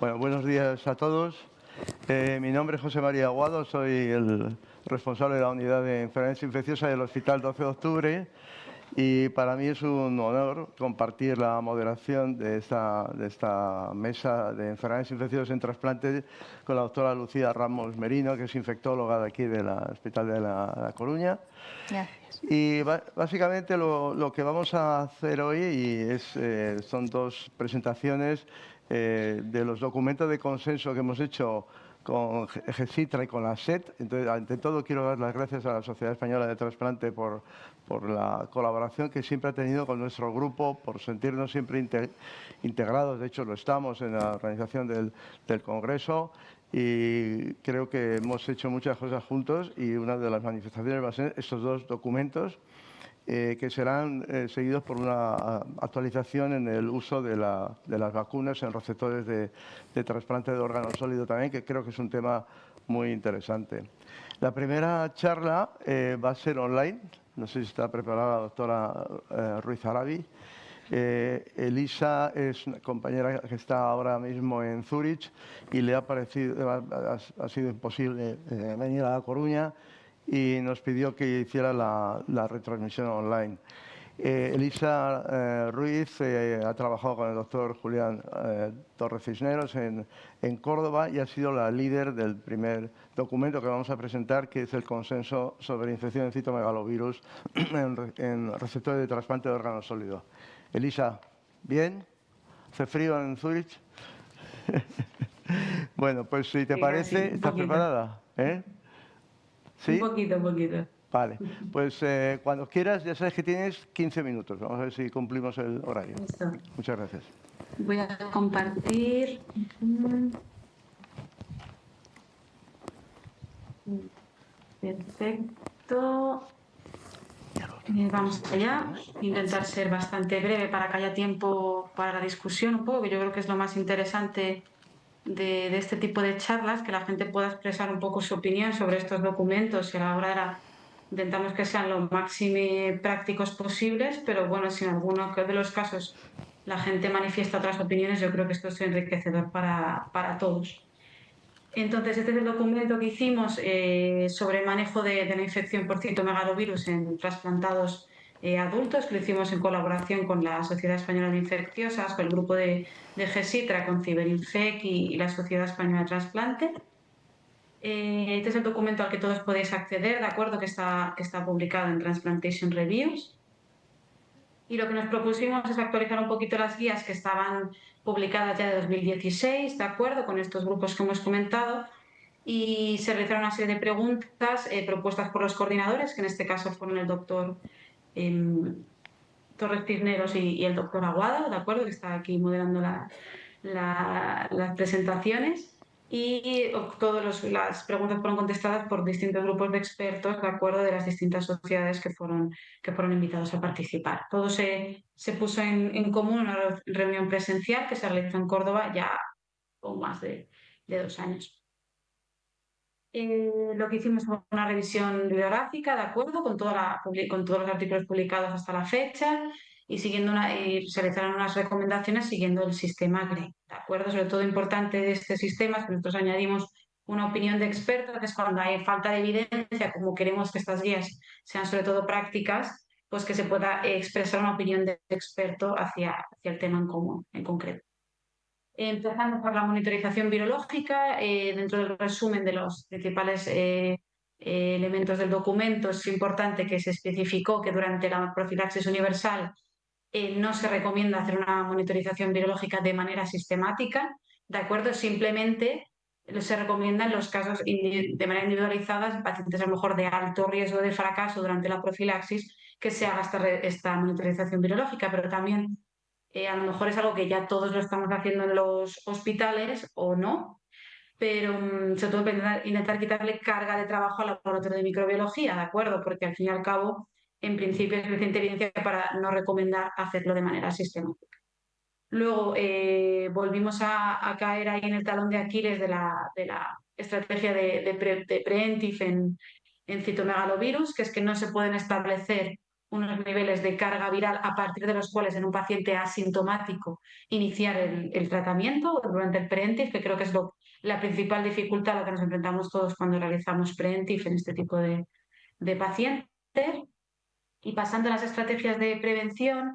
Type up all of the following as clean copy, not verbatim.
Bueno, buenos días a todos. Mi nombre es José María Aguado, soy el responsable de la unidad de enfermedades infecciosas del Hospital 12 de Octubre y para mí es un honor compartir la moderación de esta mesa de enfermedades infecciosas en trasplante con la doctora Lucía Ramos Merino, que es infectóloga de aquí del Hospital de La Coruña. Gracias. Y básicamente lo que vamos a hacer hoy son dos presentaciones de los documentos de consenso que hemos hecho con GESITRA y con la SET. Entonces, ante todo, quiero dar las gracias a la Sociedad Española de Trasplante por la colaboración que siempre ha tenido con nuestro grupo, por sentirnos siempre integrados. De hecho, lo estamos en la organización del Congreso. Y creo que hemos hecho muchas cosas juntos y una de las manifestaciones va a ser estos dos documentos que serán seguidos por una actualización en el uso de las vacunas en receptores de trasplante de órgano sólido también, que creo que es un tema muy interesante. La primera charla va a ser online. No sé si está preparada la doctora Ruiz Arabi. Elisa es una compañera que está ahora mismo en Zúrich y le ha sido imposible venir a La Coruña y nos pidió que hiciera la retransmisión online. Elisa Ruiz ha trabajado con el doctor Julián Torres Cisneros en Córdoba y ha sido la líder del primer documento que vamos a presentar, que es el consenso sobre infección de citomegalovirus en receptores de trasplante de órganos sólidos. Elisa, ¿bien? ¿Hace frío en Zúrich? Bueno, pues si te parece, sí, ¿estás preparada? ¿Sí? Un poquito. Vale, pues cuando quieras, ya sabes que tienes 15 minutos. Vamos a ver si cumplimos el horario. Listo. Muchas gracias. Voy a compartir. Perfecto. Vamos allá. Intentar ser bastante breve para que haya tiempo para la discusión un poco, que yo creo que es lo más interesante de este tipo de charlas, que la gente pueda expresar un poco su opinión sobre estos documentos y a la hora intentamos que sean lo máximo prácticos posibles, pero bueno, si en alguno de los casos la gente manifiesta otras opiniones, yo creo que esto es enriquecedor para todos. Entonces, este es el documento que hicimos sobre el manejo de la infección por citomegalovirus en trasplantados adultos, que lo hicimos en colaboración con la Sociedad Española de Infecciosas, con el grupo de GESITRA, con Ciberinfec y la Sociedad Española de Trasplante. Este es el documento al que todos podéis acceder, ¿de acuerdo? Que está publicado en Transplantation Reviews. Y lo que nos propusimos es actualizar un poquito las guías que estaban publicadas ya de 2016, ¿de acuerdo? Con estos grupos que hemos comentado. Y se realizaron una serie de preguntas propuestas por los coordinadores, que en este caso fueron el doctor Torres Cisneros y el doctor Aguado, ¿de acuerdo? Que está aquí moderando las presentaciones. Y todas las preguntas fueron contestadas por distintos grupos de expertos, ¿de acuerdo? De las distintas sociedades que fueron invitados a participar. Todo se puso en común en una reunión presencial que se realizó en Córdoba ya con más de 2 años. Lo que hicimos fue una revisión bibliográfica, ¿de acuerdo? Con todos los artículos publicados hasta la fecha y se realizaron unas recomendaciones siguiendo el sistema GRE, ¿de acuerdo? Sobre todo importante de este sistema es que nosotros añadimos una opinión de experto, que es cuando hay falta de evidencia, como queremos que estas guías sean sobre todo prácticas, pues que se pueda expresar una opinión de experto hacia el tema en común, en concreto. Empezando por la monitorización virológica, dentro del resumen de los principales elementos del documento, es importante que se especificó que durante la profilaxis universal no se recomienda hacer una monitorización virológica de manera sistemática, ¿de acuerdo? Simplemente se recomienda en los casos de manera individualizada, en pacientes a lo mejor de alto riesgo de fracaso durante la profilaxis, que se haga esta monitorización virológica, pero también a lo mejor es algo que ya todos lo estamos haciendo en los hospitales o no, pero sobre todo intentar quitarle carga de trabajo al laboratorio de microbiología, ¿de acuerdo? Porque al fin y al cabo, en principio es suficiente evidencia para no recomendar hacerlo de manera sistemática. Luego volvimos a caer ahí en el talón de Aquiles de la estrategia de preventive en citomegalovirus, que es que no se pueden establecer unos niveles de carga viral a partir de los cuales en un paciente asintomático iniciar el tratamiento durante el preventive, que creo que es la principal dificultad a la que nos enfrentamos todos cuando realizamos preventive en este tipo de pacientes. Y pasando a las estrategias de prevención,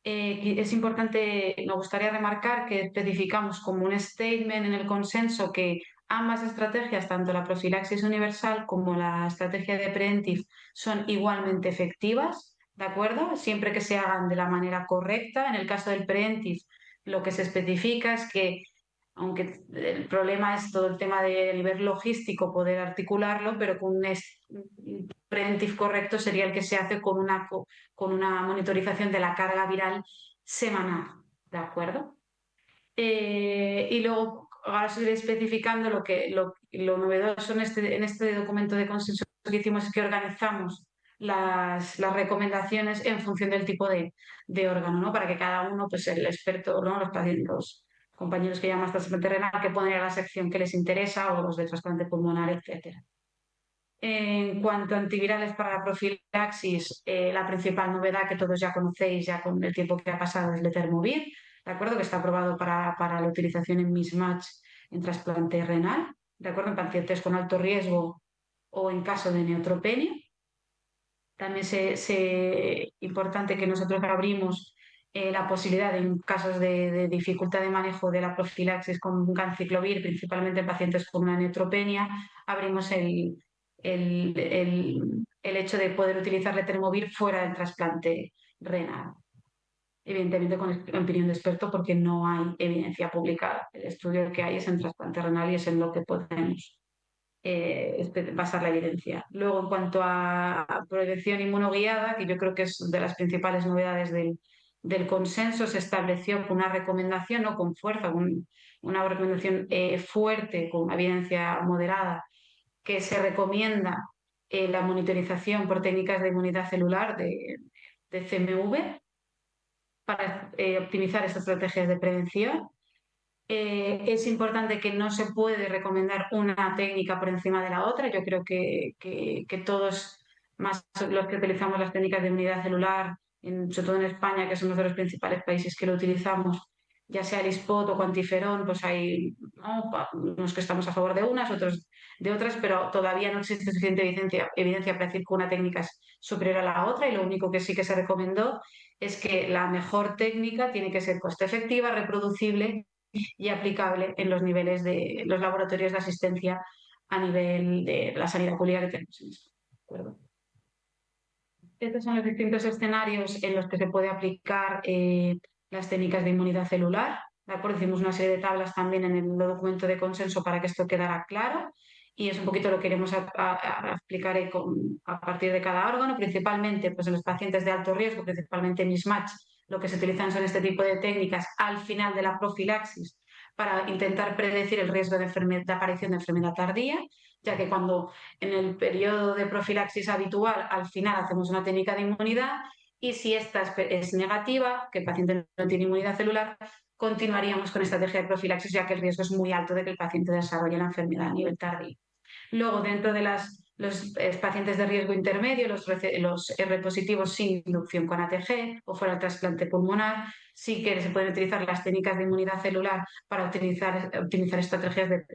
es importante, me gustaría remarcar que especificamos como un statement en el consenso que ambas estrategias, tanto la profilaxis universal como la estrategia de preventive, son igualmente efectivas, ¿de acuerdo? Siempre que se hagan de la manera correcta. En el caso del preventive, lo que se especifica es que, aunque el problema es todo el tema de nivel logístico, poder articularlo, pero con un preventive correcto sería el que se hace con una monitorización de la carga viral semanal, ¿de acuerdo? Y luego, ahora os iré especificando lo novedoso en este documento de consenso que hicimos, es que organizamos las recomendaciones en función del tipo de órgano, ¿no? Para que cada uno, pues el experto, ¿no? Los pacientes, los compañeros que llaman trasplante renal, que pueden ir a la sección que les interesa, o los de trasplante pulmonar, etcétera. En cuanto a antivirales para la profilaxis, la principal novedad que todos ya conocéis ya con el tiempo que ha pasado es Letermovir, ¿de acuerdo? Que está aprobado para la utilización en mismatch en trasplante renal, ¿de acuerdo? En pacientes con alto riesgo o en caso de neutropenia. También importante que nosotros abrimos la posibilidad en casos de dificultad de manejo de la profilaxis con ganciclovir, principalmente en pacientes con una neutropenia, abrimos el hecho de poder utilizar letermovir fuera del trasplante renal. Evidentemente con opinión de experto, porque no hay evidencia publicada. El estudio que hay es en trasplante renal y es en lo que podemos basar la evidencia. Luego, en cuanto a prevención inmunoguiada, que yo creo que es de las principales novedades del consenso, se estableció con una recomendación, no con fuerza, una recomendación fuerte, con una evidencia moderada, que se recomienda la monitorización por técnicas de inmunidad celular de CMV para optimizar estas estrategias de prevención. Es importante que no se puede recomendar una técnica por encima de la otra. Yo creo que todos, más los que utilizamos las técnicas de inmunidad celular, sobre todo en España, que somos de los principales países que lo utilizamos, ya sea el ISPOT o cuantiferón, pues hay, ¿no?, unos que estamos a favor de unas, otros de otras, pero todavía no existe suficiente evidencia para decir que una técnica es superior a la otra, y lo único que sí que se recomendó es que la mejor técnica tiene que ser coste efectiva, reproducible y aplicable en los niveles de los laboratorios de asistencia a nivel de la sanidad pública que tenemos en España. ¿De acuerdo? Estos son los distintos escenarios en los que se puede aplicar las técnicas de inmunidad celular. ¿De acuerdo? Hicimos una serie de tablas también en el documento de consenso para que esto quedara claro, y es un poquito lo que iremos a explicar a partir de cada órgano, principalmente pues en los pacientes de alto riesgo, principalmente mismatch. Lo que se utilizan son este tipo de técnicas al final de la profilaxis para intentar predecir el riesgo de aparición de enfermedad tardía, ya que cuando en el periodo de profilaxis habitual al final hacemos una técnica de inmunidad, y si esta es negativa, que el paciente no tiene inmunidad celular, continuaríamos con estrategia de profilaxis, ya que el riesgo es muy alto de que el paciente desarrolle la enfermedad a nivel tardío. Luego, dentro de los pacientes de riesgo intermedio, los R positivos sin inducción con ATG o fuera del trasplante pulmonar, sí que se pueden utilizar las técnicas de inmunidad celular para optimizar estrategias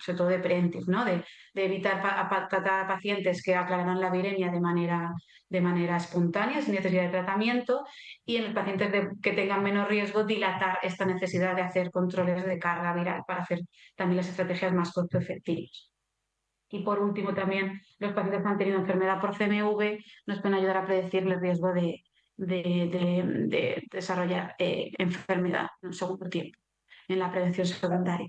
sobre todo de preventive, ¿no? de evitar tratar a pacientes que aclararán la viremia de manera espontánea, sin necesidad de tratamiento, y en los pacientes que tengan menos riesgo, dilatar esta necesidad de hacer controles de carga viral para hacer también las estrategias más costo efectivas. Y por último, también los pacientes que han tenido enfermedad por CMV nos pueden ayudar a predecir el riesgo de desarrollar enfermedad en un segundo tiempo, en la prevención secundaria.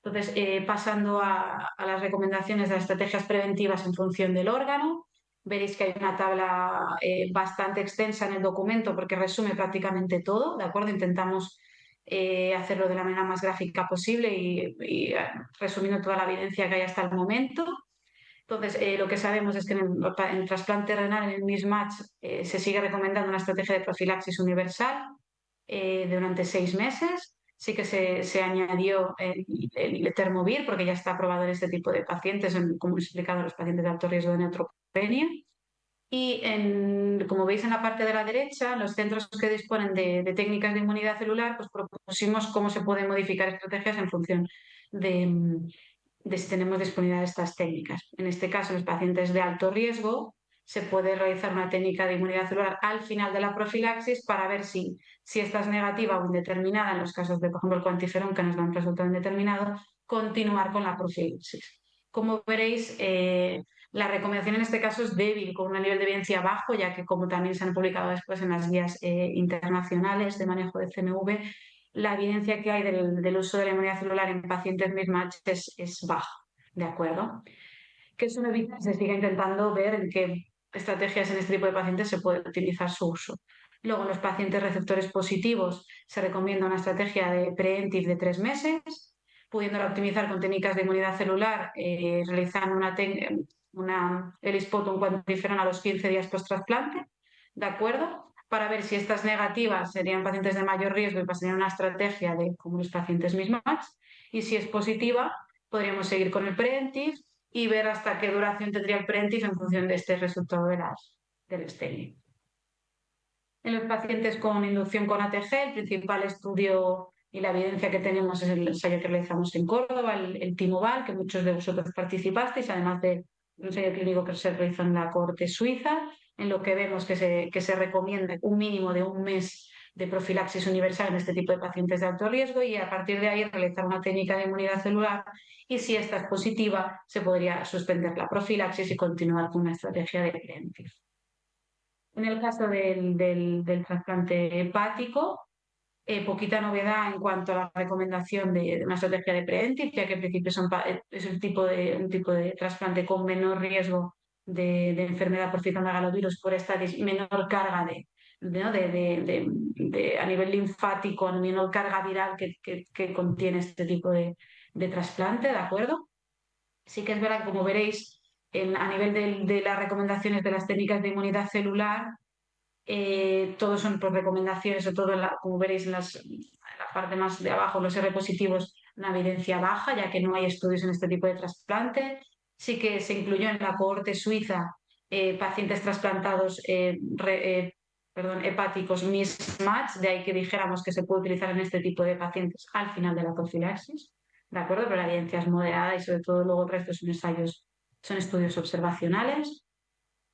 Entonces, pasando a las recomendaciones de las estrategias preventivas en función del órgano, veréis que hay una tabla bastante extensa en el documento porque resume prácticamente todo, ¿de acuerdo? Intentamos hacerlo de la manera más gráfica posible y resumiendo toda la evidencia que hay hasta el momento. Entonces, lo que sabemos es que en el trasplante renal, en el mismatch, se sigue recomendando una estrategia de profilaxis universal durante 6 meses. Sí que se añadió el letermovir porque ya está aprobado en este tipo de pacientes, como he explicado, los pacientes de alto riesgo de neutropenia. Y como veis en la parte de la derecha, los centros que disponen de técnicas de inmunidad celular, pues propusimos cómo se pueden modificar estrategias en función de si tenemos disponibilidad de estas técnicas. En este caso, en los pacientes de alto riesgo, se puede realizar una técnica de inmunidad celular al final de la profilaxis para ver si esta es negativa o indeterminada, en los casos de, por ejemplo, el cuantiferón, que nos da un resultado indeterminado, continuar con la profilaxis. Como veréis, la recomendación en este caso es débil, con un nivel de evidencia bajo, ya que, como también se han publicado después en las guías internacionales de manejo de CMV, la evidencia que hay del uso de la inmunidad celular en pacientes mismatch es baja, ¿de acuerdo? Que eso no evita que se siga intentando ver en qué estrategias en este tipo de pacientes se puede utilizar su uso. Luego, en los pacientes receptores positivos se recomienda una estrategia de preventive de 3 meses, pudiéndola optimizar con técnicas de inmunidad celular, realizando el spot, un cuantiferón a los 15 días post-trasplante, ¿de acuerdo? Para ver si estas negativas serían pacientes de mayor riesgo y pasarían una estrategia como los pacientes mismatch, y si es positiva, podríamos seguir con el preventive y ver hasta qué duración tendría el preventive en función de este resultado del STEMI. En los pacientes con inducción con ATG, el principal estudio y la evidencia que tenemos es el ensayo que realizamos en Córdoba, el TIMOVAL, que muchos de vosotros participasteis, además de un ensayo clínico que se realizó en la cohorte suiza, en lo que vemos que se recomienda un mínimo de 1 mes de profilaxis universal en este tipo de pacientes de alto riesgo, y a partir de ahí realizar una técnica de inmunidad celular, y si esta es positiva se podría suspender la profilaxis y continuar con una estrategia de preventive. En el caso del trasplante hepático, poquita novedad en cuanto a la recomendación de una estrategia de preventive, ya que en principio es un tipo de trasplante con menor riesgo de enfermedad por citomegalovirus, por esta menor carga a nivel linfático, menor carga viral que contiene este tipo de trasplante, ¿de acuerdo? Sí que es verdad que, como veréis, a nivel de las recomendaciones de las técnicas de inmunidad celular, todos son por recomendaciones, o todo, como veréis en la parte más de abajo, los R positivos, una evidencia baja, ya que no hay estudios en este tipo de trasplante. Sí que se incluyó en la cohorte suiza pacientes trasplantados hepáticos mismatch, de ahí que dijéramos que se puede utilizar en este tipo de pacientes al final de la profilaxis, ¿de acuerdo? Pero la evidencia es moderada y sobre todo luego el resto son estudios observacionales.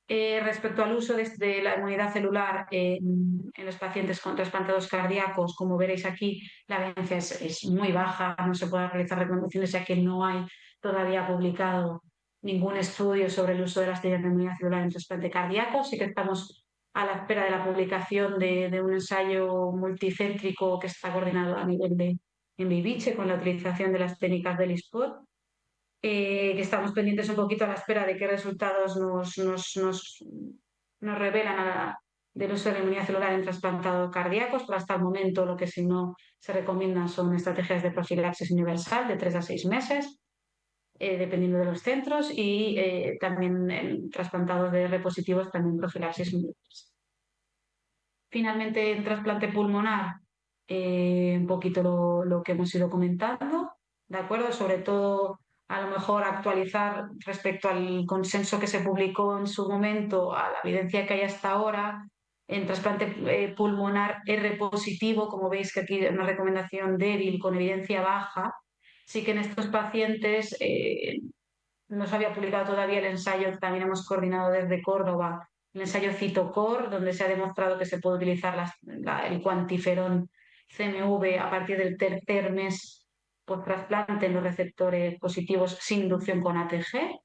Respecto al uso de la inmunidad celular en los pacientes con trasplantados cardíacos, como veréis aquí, la evidencia es muy baja, no se pueden realizar recomendaciones, ya que no hay todavía publicado ningún estudio sobre el uso de las técnicas de inmunidad celular en trasplante cardíaco. Sí que estamos a la espera de la publicación de un ensayo multicéntrico que está coordinado a nivel de Viviche con la utilización de las técnicas del ISPOT, que estamos pendientes un poquito a la espera de qué resultados nos revelan del uso de la inmunidad celular en trasplantados cardíacos, pero hasta el momento lo que si no se recomiendan son estrategias de profilaxis universal de 3 a 6 meses, dependiendo de los centros, y también en trasplantados de R positivos también profilaxis universal. Finalmente, en trasplante pulmonar, un poquito lo que hemos ido comentando, ¿de acuerdo? Sobre todo, a lo mejor actualizar respecto al consenso que se publicó en su momento, a la evidencia que hay hasta ahora, en trasplante pulmonar R positivo, como veis que aquí hay una recomendación débil con evidencia baja. Sí que en estos pacientes no se había publicado todavía el ensayo que también hemos coordinado desde Córdoba, el ensayo CITOCOR, donde se ha demostrado que se puede utilizar el cuantiferón CMV a partir del tercer mes por trasplante en los receptores positivos sin inducción con ATG,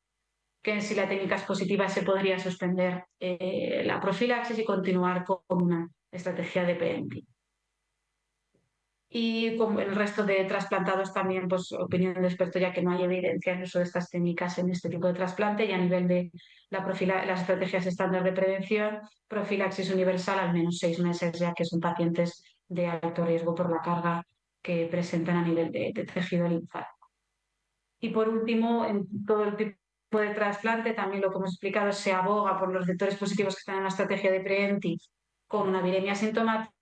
que si la técnica es positiva se podría suspender la profilaxis y continuar con una estrategia de PMP. Y con el resto de trasplantados también, pues opinión de experto, ya que no hay evidencia en el uso de estas técnicas en este tipo de trasplante, y a nivel de las estrategias estándar de prevención, profilaxis universal al menos 6 meses, ya que son pacientes de alto riesgo por la carga que presentan a nivel de tejido linfático. Y por último, en todo el tipo de trasplante, también lo que hemos explicado, se aboga por los receptores positivos que están en la estrategia de preventive con una viremia sintomática,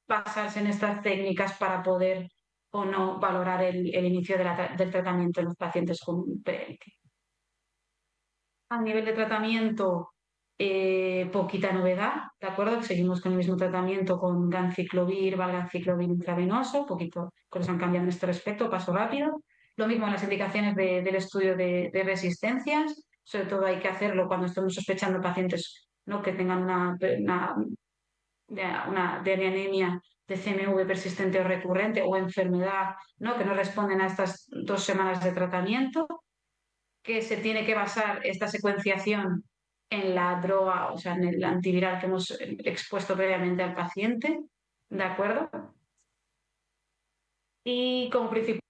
basarse en estas técnicas para poder o no valorar el inicio del tratamiento en los pacientes con PLT. A nivel de tratamiento, poquita novedad, ¿de acuerdo? Seguimos con el mismo tratamiento con ganciclovir, valganciclovir intravenoso, poquito cosas han cambiado en este respecto, paso rápido. Lo mismo en las indicaciones del estudio de resistencias, sobre todo hay que hacerlo cuando estamos sospechando pacientes, ¿no?, que tengan de anemia de CMV persistente o recurrente o enfermedad, ¿no?, que no responden a estas 2 semanas de tratamiento, que se tiene que basar esta secuenciación en la droga, o sea, en el antiviral que hemos expuesto previamente al paciente, ¿de acuerdo? Y como principal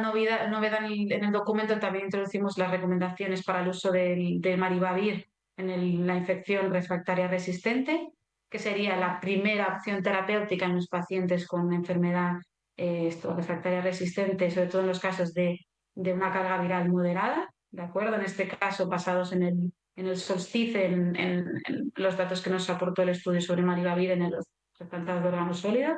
novedad en el documento también introducimos las recomendaciones para el uso del maribavir en la infección refractaria resistente, que sería la primera opción terapéutica en los pacientes con enfermedad refractaria resistente, sobre todo en los casos de una carga viral moderada, ¿de acuerdo? En este caso, basados en el solstice, en los datos que nos aportó el estudio sobre maribavir en los trasplantados de órganos sólidos.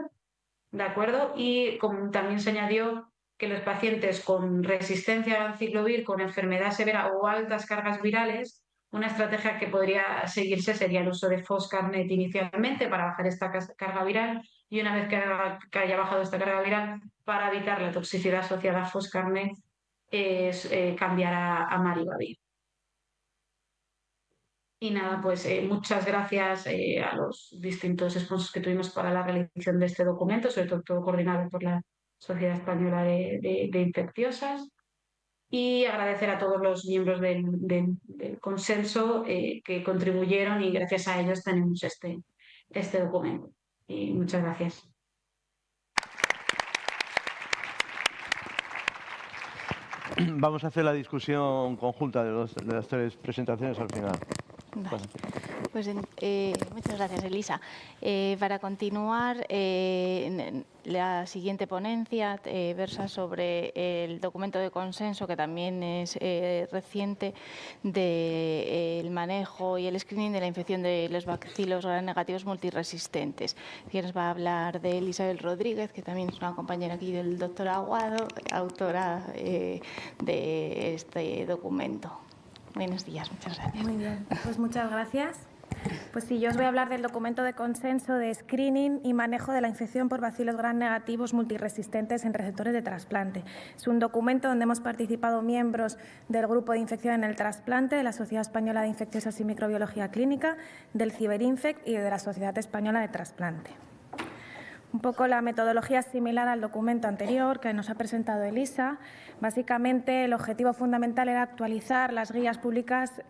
¿De acuerdo? Y como también se añadió que los pacientes con resistencia al anciclovir, con enfermedad severa o altas cargas virales, una estrategia que podría seguirse sería el uso de Foscarnet inicialmente para bajar esta carga viral y una vez que haya bajado esta carga viral, para evitar la toxicidad asociada a Foscarnet, cambiar a maribavir. Y nada, pues muchas gracias a los distintos sponsors que tuvimos para la realización de este documento, sobre todo coordinado por la Sociedad Española de Infecciosas, y agradecer a todos los miembros del consenso que contribuyeron, y gracias a ellos tenemos este documento. Y muchas gracias. Vamos a hacer la discusión conjunta de las 3 presentaciones al final. Vale. Pues muchas gracias, Elisa. Para continuar, la siguiente ponencia versa sobre el documento de consenso, que también es reciente, del manejo y el screening de la infección de los bacilos gram negativos multiresistentes. Quien nos va a hablar de Isabel Rodríguez, que también es una compañera aquí del doctor Aguado, autora de este documento. Buenos días, muchas gracias. Muy bien, pues muchas gracias. Pues sí, yo os voy a hablar del documento de consenso de screening y manejo de la infección por bacilos gram negativos multiresistentes en receptores de trasplante. Es un documento donde hemos participado miembros del Grupo de Infección en el Trasplante, de la Sociedad Española de Infecciosas y Microbiología Clínica, del CiberiInfect y de la Sociedad Española de Trasplante. Un poco la metodología es similar al documento anterior que nos ha presentado Elisa. Básicamente, el objetivo fundamental era actualizar las guías publicadas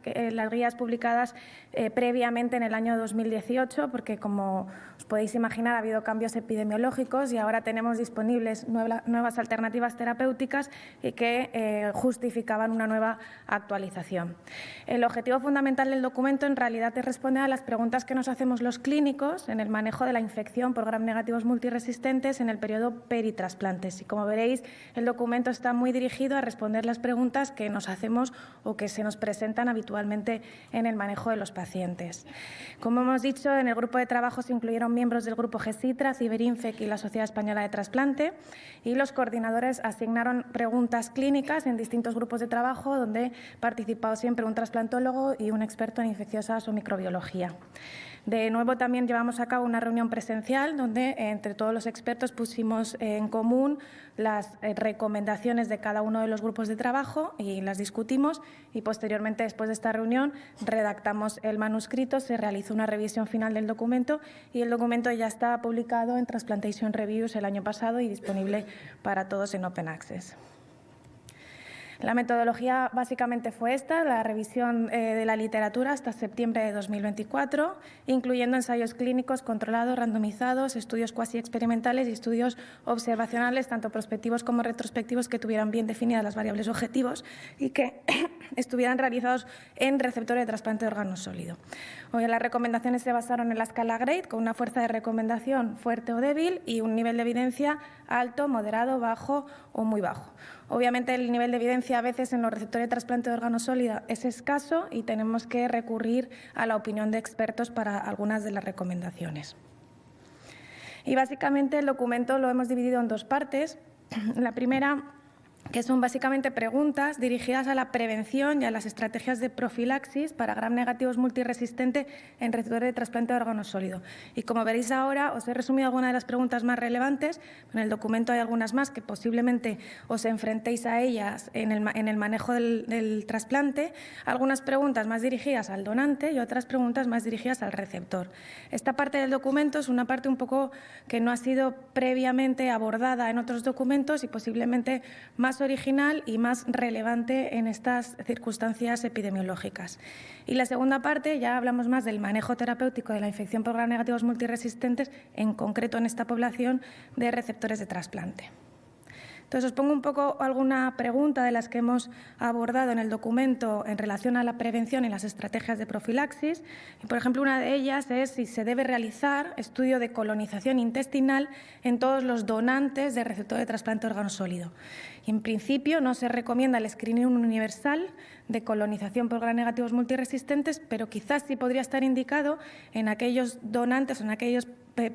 previamente en el año 2018, porque, como os podéis imaginar, ha habido cambios epidemiológicos y ahora tenemos disponibles nuevas alternativas terapéuticas y que justificaban una nueva actualización. El objetivo fundamental del documento, en realidad, es responder a las preguntas que nos hacemos los clínicos en el manejo de la infección por gram negativos multiresistentes en el periodo peritrasplantes. Y como veréis, el documento está muy dirigido a responder las preguntas que nos hacemos o que se nos presentan habitualmente en el manejo de los pacientes. Como hemos dicho, en el grupo de trabajo se incluyeron miembros del grupo GESITRA, CiberiInfect y la Sociedad Española de Trasplante, y los coordinadores asignaron preguntas clínicas en distintos grupos de trabajo donde participado siempre un trasplantólogo y un experto en infecciosas o microbiología. De nuevo, también llevamos a cabo una reunión presencial donde entre todos los expertos pusimos en común las recomendaciones de cada uno de los grupos de trabajo y las discutimos, y posteriormente, después de esta reunión, redactamos el manuscrito, se realizó una revisión final del documento y el documento ya está publicado en Transplantation Reviews el año pasado y disponible para todos en Open Access. La metodología básicamente fue esta, la revisión de la literatura hasta septiembre de 2024, incluyendo ensayos clínicos controlados, randomizados, estudios cuasi experimentales y estudios observacionales, tanto prospectivos como retrospectivos, que tuvieran bien definidas las variables objetivos y que estuvieran realizados en receptores de trasplante de órgano sólido. Hoy las recomendaciones se basaron en la escala GRADE, con una fuerza de recomendación fuerte o débil y un nivel de evidencia alto, moderado, bajo o muy bajo. Obviamente, el nivel de evidencia a veces en los receptores de trasplante de órgano sólido es escaso y tenemos que recurrir a la opinión de expertos para algunas de las recomendaciones. Y básicamente el documento lo hemos dividido en 2 partes. La primera que son básicamente preguntas dirigidas a la prevención y a las estrategias de profilaxis para gram negativos multiresistente en receptores de trasplante de órgano sólido. Y como veréis ahora, os he resumido algunas de las preguntas más relevantes. En el documento hay algunas más que posiblemente os enfrentéis a ellas en el manejo del trasplante. Algunas preguntas más dirigidas al donante y otras preguntas más dirigidas al receptor. Esta parte del documento es una parte un poco que no ha sido previamente abordada en otros documentos y posiblemente más original y más relevante en estas circunstancias epidemiológicas. Y la segunda parte, ya hablamos más del manejo terapéutico de la infección por gram negativos multiresistentes, en concreto en esta población de receptores de trasplante. Entonces, os pongo un poco alguna pregunta de las que hemos abordado en el documento en relación a la prevención y las estrategias de profilaxis. Y, por ejemplo, una de ellas es si se debe realizar estudio de colonización intestinal en todos los donantes de receptor de trasplante de órgano sólido. Y, en principio, no se recomienda el screening universal de colonización por gram negativos multiresistentes, pero quizás sí podría estar indicado en aquellos donantes o en aquellos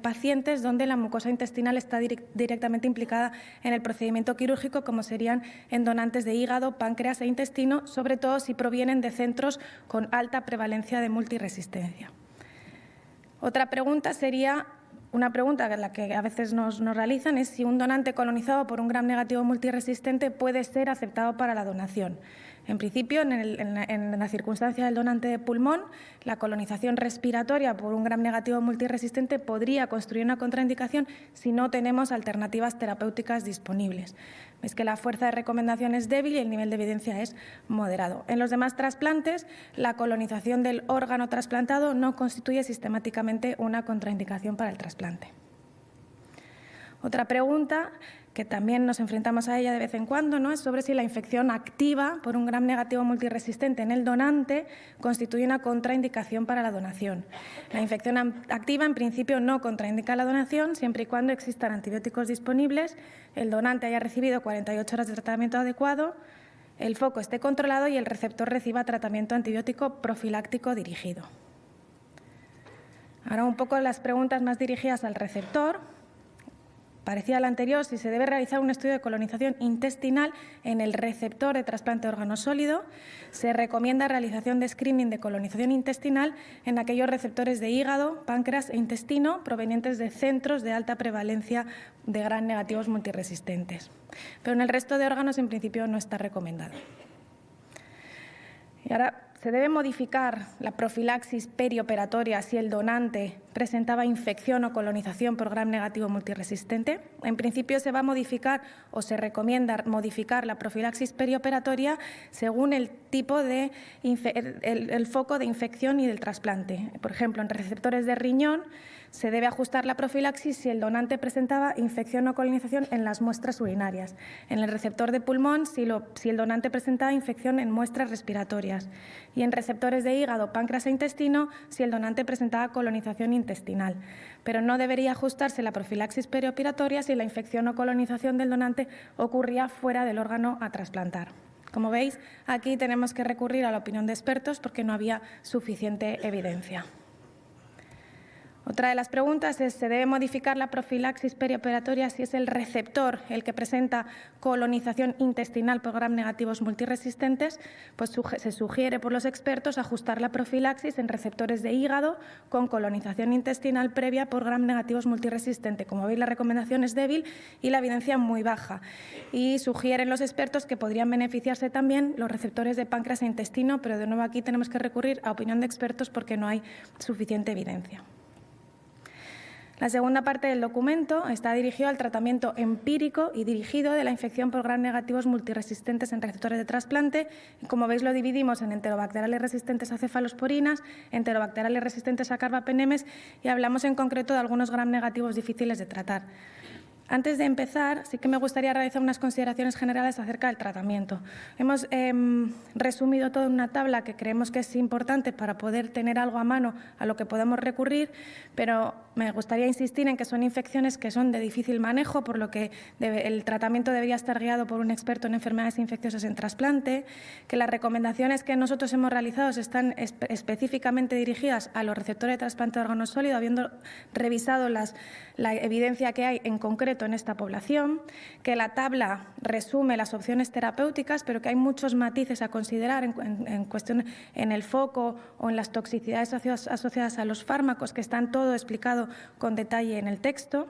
pacientes donde la mucosa intestinal está directamente implicada en el procedimiento quirúrgico, como serían en donantes de hígado, páncreas e intestino, sobre todo si provienen de centros con alta prevalencia de multiresistencia. Otra pregunta sería, una pregunta la que a veces nos realizan, es si un donante colonizado por un gram negativo multiresistente puede ser aceptado para la donación. En principio, en la circunstancia del donante de pulmón, la colonización respiratoria por un gram negativo multiresistente podría constituir una contraindicación si no tenemos alternativas terapéuticas disponibles. Es que la fuerza de recomendación es débil y el nivel de evidencia es moderado. En los demás trasplantes, la colonización del órgano trasplantado no constituye sistemáticamente una contraindicación para el trasplante. Otra pregunta, que también nos enfrentamos a ella de vez en cuando, ¿no?, es sobre si la infección activa por un gram negativo multiresistente en el donante constituye una contraindicación para la donación. La infección activa, en principio, no contraindica la donación siempre y cuando existan antibióticos disponibles, el donante haya recibido 48 horas de tratamiento adecuado, el foco esté controlado y el receptor reciba tratamiento antibiótico profiláctico dirigido. Ahora un poco las preguntas más dirigidas al receptor. Parecida a la anterior, si se debe realizar un estudio de colonización intestinal en el receptor de trasplante de órgano sólido, se recomienda realización de screening de colonización intestinal en aquellos receptores de hígado, páncreas e intestino provenientes de centros de alta prevalencia de gram negativos multiresistentes. Pero en el resto de órganos, en principio, no está recomendado. Y ahora, ¿se debe modificar la profilaxis perioperatoria si el donante presentaba infección o colonización por gram negativo multiresistente? En principio se va a modificar o se recomienda modificar la profilaxis perioperatoria según el tipo de el foco de infección y del trasplante. Por ejemplo, en receptores de riñón se debe ajustar la profilaxis si el donante presentaba infección o colonización en las muestras urinarias. En el receptor de pulmón, si el donante presentaba infección en muestras respiratorias. Y en receptores de hígado, páncreas e intestino, si el donante presentaba colonización intestinal. Pero no debería ajustarse la profilaxis perioperatoria si la infección o colonización del donante ocurría fuera del órgano a trasplantar. Como veis, aquí tenemos que recurrir a la opinión de expertos porque no había suficiente evidencia. Otra de las preguntas es, ¿se debe modificar la profilaxis perioperatoria si es el receptor el que presenta colonización intestinal por gram negativos multiresistentes? Pues se sugiere por los expertos ajustar la profilaxis en receptores de hígado con colonización intestinal previa por gram negativos multiresistente. Como veis, la recomendación es débil y la evidencia muy baja. Y sugieren los expertos que podrían beneficiarse también los receptores de páncreas e intestino, pero de nuevo aquí tenemos que recurrir a opinión de expertos porque no hay suficiente evidencia. La segunda parte del documento está dirigido al tratamiento empírico y dirigido de la infección por gram negativos multiresistentes en receptores de trasplante. Y como veis, lo dividimos en enterobacteriales resistentes a cefalosporinas, enterobacteriales resistentes a carbapenemes y hablamos en concreto de algunos gram negativos difíciles de tratar. Antes de empezar, sí que me gustaría realizar unas consideraciones generales acerca del tratamiento. Hemos resumido todo en una tabla que creemos que es importante para poder tener algo a mano a lo que podemos recurrir, pero me gustaría insistir en que son infecciones que son de difícil manejo, por lo que el tratamiento debería estar guiado por un experto en enfermedades infecciosas en trasplante, que las recomendaciones que nosotros hemos realizado están específicamente dirigidas a los receptores de trasplante de órgano sólido, habiendo revisado la evidencia que hay en concreto concreto en esta población, que la tabla resume las opciones terapéuticas, pero que hay muchos matices a considerar en cuestión en el foco o en las toxicidades asociadas a los fármacos, que están todo explicado con detalle en el texto,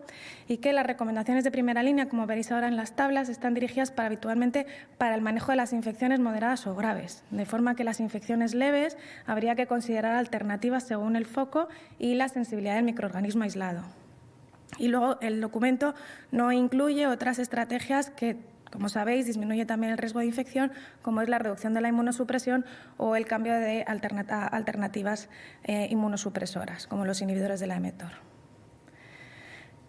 y que las recomendaciones de primera línea, como veréis ahora en las tablas, están dirigidas habitualmente para el manejo de las infecciones moderadas o graves, de forma que las infecciones leves habría que considerar alternativas según el foco y la sensibilidad del microorganismo aislado. Y luego el documento no incluye otras estrategias que, como sabéis, disminuye también el riesgo de infección, como es la reducción de la inmunosupresión o el cambio de alternativas inmunosupresoras, como los inhibidores de la mTOR.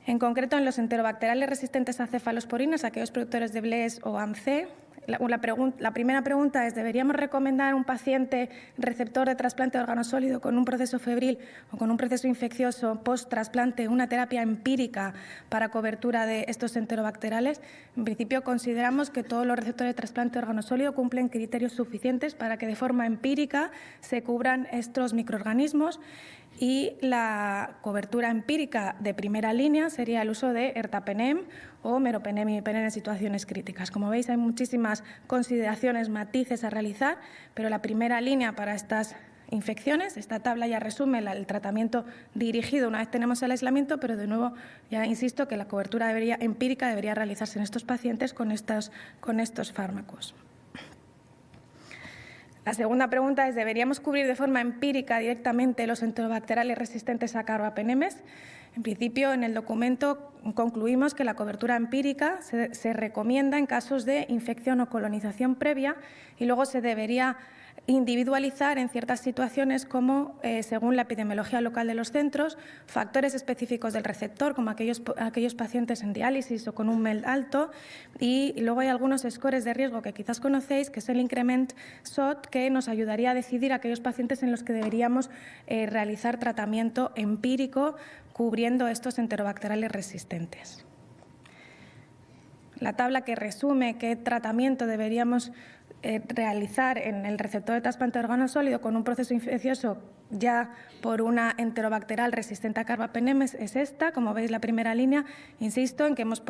En concreto, en los enterobacteriales resistentes a cefalosporinas, aquellos productores de BLES o ANC, la primera pregunta es: ¿deberíamos recomendar a un paciente receptor de trasplante de órgano sólido con un proceso febril o con un proceso infeccioso post-trasplante una terapia empírica para cobertura de estos enterobacteriales? En principio, consideramos que todos los receptores de trasplante de órgano sólido cumplen criterios suficientes para que de forma empírica se cubran estos microorganismos, y la cobertura empírica de primera línea sería el uso de ertapenem o meropenem y imipenem en situaciones críticas. Como veis, hay muchísimas consideraciones, matices a realizar, pero la primera línea para estas infecciones, esta tabla ya resume el tratamiento dirigido una vez tenemos el aislamiento, pero de nuevo ya insisto que la cobertura empírica debería realizarse en estos pacientes con estos fármacos. La segunda pregunta es: ¿deberíamos cubrir de forma empírica directamente los enterobacteriales resistentes a carbapenemes? En principio, en el documento concluimos que la cobertura empírica se recomienda en casos de infección o colonización previa, y luego se debería individualizar en ciertas situaciones como, según la epidemiología local de los centros, factores específicos del receptor, como aquellos pacientes en diálisis o con un MELD alto, y luego hay algunos scores de riesgo que quizás conocéis, que es el Increment SOT, que nos ayudaría a decidir aquellos pacientes en los que deberíamos realizar tratamiento empírico cubriendo estos enterobacteriales resistentes. La tabla que resume qué tratamiento deberíamos realizar en el receptor de trasplante de órgano sólido con un proceso infeccioso ya por una enterobacterial resistente a carbapenemes es esta. Como veis, la primera línea, insisto en que hemos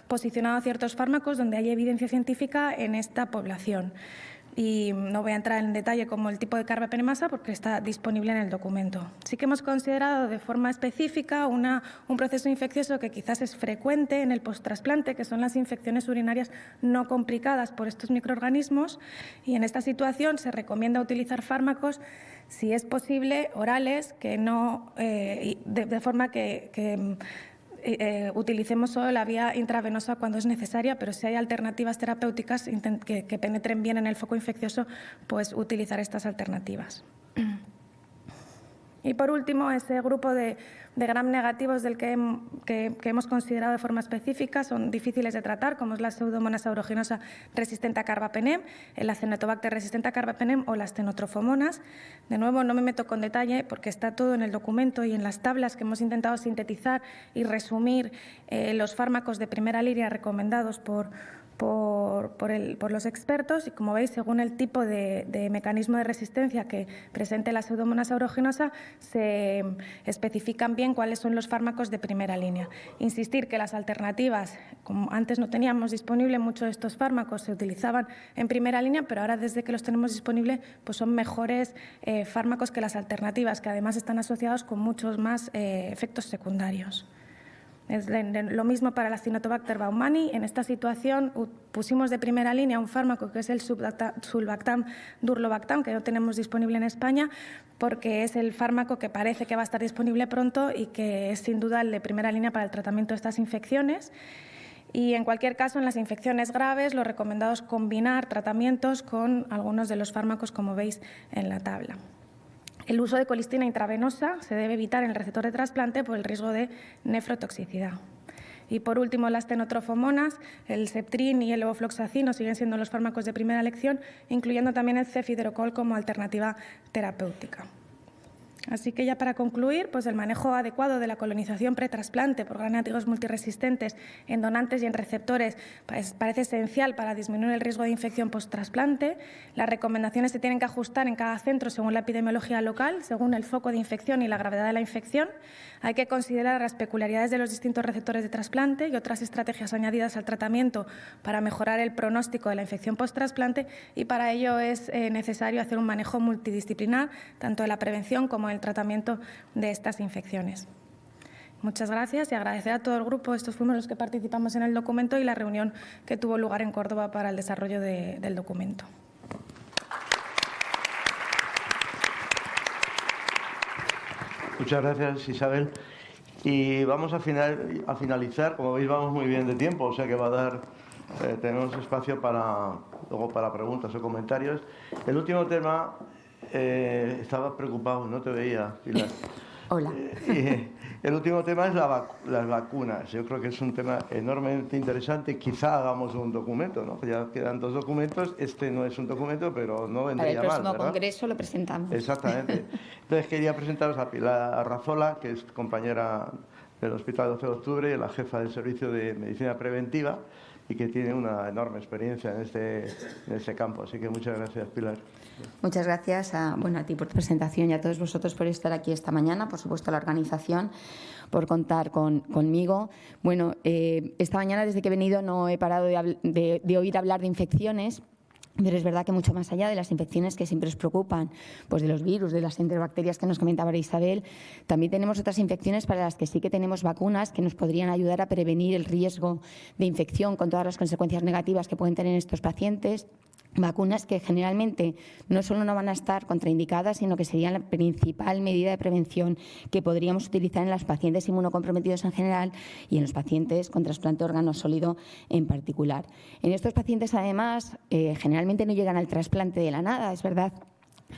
posicionado ciertos fármacos donde hay evidencia científica en esta población. Y no voy a entrar en detalle como el tipo de carbapenemasa porque está disponible en el documento. Sí que hemos considerado de forma específica un proceso infeccioso que quizás es frecuente en el posttrasplante, que son las infecciones urinarias no complicadas por estos microorganismos, y en esta situación se recomienda utilizar fármacos, si es posible, orales, que no, de forma que utilicemos solo la vía intravenosa cuando es necesaria, pero si hay alternativas terapéuticas que penetren bien en el foco infeccioso, pues utilizar estas alternativas. Y por último, ese grupo de gram negativos del que hemos considerado de forma específica son difíciles de tratar, como es la Pseudomonas aeruginosa resistente a carbapenem, el Acinetobacter resistente a carbapenem o las Cenotrofomonas. De nuevo, no me meto con detalle porque está todo en el documento y en las tablas que hemos intentado sintetizar y resumir los fármacos de primera línea recomendados por los expertos, y como veis, según el tipo de mecanismo de resistencia que presente la Pseudomonas aeruginosa, se especifican bien cuáles son los fármacos de primera línea. Insistir que las alternativas, como antes no teníamos disponible muchos de estos fármacos, se utilizaban en primera línea, pero ahora desde que los tenemos disponibles pues son mejores fármacos que las alternativas, que además están asociados con muchos más efectos secundarios. Es lo mismo para la Acinetobacter baumannii. En esta situación pusimos de primera línea un fármaco que es el sulbactam durlobactam, que no tenemos disponible en España, porque es el fármaco que parece que va a estar disponible pronto y que es sin duda el de primera línea para el tratamiento de estas infecciones. Y en cualquier caso, en las infecciones graves, lo recomendado es combinar tratamientos con algunos de los fármacos, como veis en la tabla. El uso de colistina intravenosa se debe evitar en el receptor de trasplante por el riesgo de nefrotoxicidad. Y por último, las cenotrofomonas, el Septrin y el levofloxacino siguen siendo los fármacos de primera elección, incluyendo también el cefidrocol como alternativa terapéutica. Así que ya para concluir, pues el manejo adecuado de la colonización pretrasplante por gram negativos multiresistentes en donantes y en receptores parece esencial para disminuir el riesgo de infección post-trasplante. Las recomendaciones se tienen que ajustar en cada centro según la epidemiología local, según el foco de infección y la gravedad de la infección. Hay que considerar las peculiaridades de los distintos receptores de trasplante y otras estrategias añadidas al tratamiento para mejorar el pronóstico de la infección post-trasplante, y para ello es necesario hacer un manejo multidisciplinar, tanto de la prevención como del tratamiento de estas infecciones. Muchas gracias y agradecer a todo el grupo. Estos fuimos los que participamos en el documento y la reunión que tuvo lugar en Córdoba para el desarrollo del documento. Muchas gracias, Isabel. Y vamos a finalizar. Como veis, vamos muy bien de tiempo, o sea que va a dar, tenemos espacio luego para preguntas o comentarios. El último tema, estaba preocupado, no te veía, Pilar. Hola. El último tema es las vacunas. Yo creo que es un tema enormemente interesante. Quizá hagamos un documento, ¿no? Ya quedan 2 documentos. Este no es un documento, pero no vendría mal, para el próximo ¿verdad? congreso lo presentamos. Exactamente. Entonces quería presentaros a Pilar Arrazola, que es compañera del Hospital 12 de Octubre y la jefa del Servicio de Medicina Preventiva, y que tiene una enorme experiencia en este campo. Así que muchas gracias, Pilar. Muchas gracias a ti por tu presentación y a todos vosotros por estar aquí esta mañana, por supuesto a la organización, por contar conmigo. Bueno, esta mañana desde que he venido no he parado de oír hablar de infecciones. Pero es verdad que mucho más allá de las infecciones que siempre os preocupan, pues de los virus, de las enterobacterias que nos comentaba Isabel, también tenemos otras infecciones para las que sí que tenemos vacunas que nos podrían ayudar a prevenir el riesgo de infección con todas las consecuencias negativas que pueden tener estos pacientes. Vacunas que generalmente no solo no van a estar contraindicadas, sino que serían la principal medida de prevención que podríamos utilizar en los pacientes inmunocomprometidos en general y en los pacientes con trasplante de órgano sólido en particular. En estos pacientes, además, generalmente no llegan al trasplante de la nada. Es verdad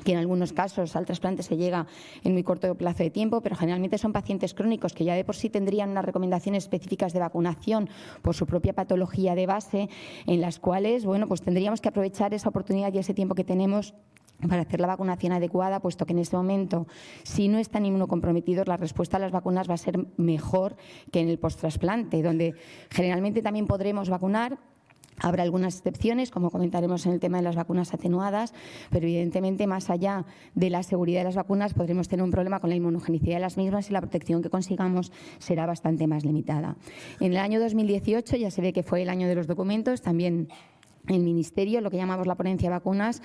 que en algunos casos al trasplante se llega en muy corto plazo de tiempo, pero generalmente son pacientes crónicos que ya de por sí tendrían unas recomendaciones específicas de vacunación por su propia patología de base, en las cuales pues tendríamos que aprovechar esa oportunidad y ese tiempo que tenemos para hacer la vacunación adecuada, puesto que en este momento, si no están inmunocomprometidos, la respuesta a las vacunas va a ser mejor que en el post-trasplante, donde generalmente también podremos vacunar. Habrá algunas excepciones, como comentaremos en el tema de las vacunas atenuadas, pero evidentemente más allá de la seguridad de las vacunas podremos tener un problema con la inmunogenicidad de las mismas y la protección que consigamos será bastante más limitada. En el año 2018, ya se ve que fue el año de los documentos, también el Ministerio, lo que llamamos la ponencia de vacunas,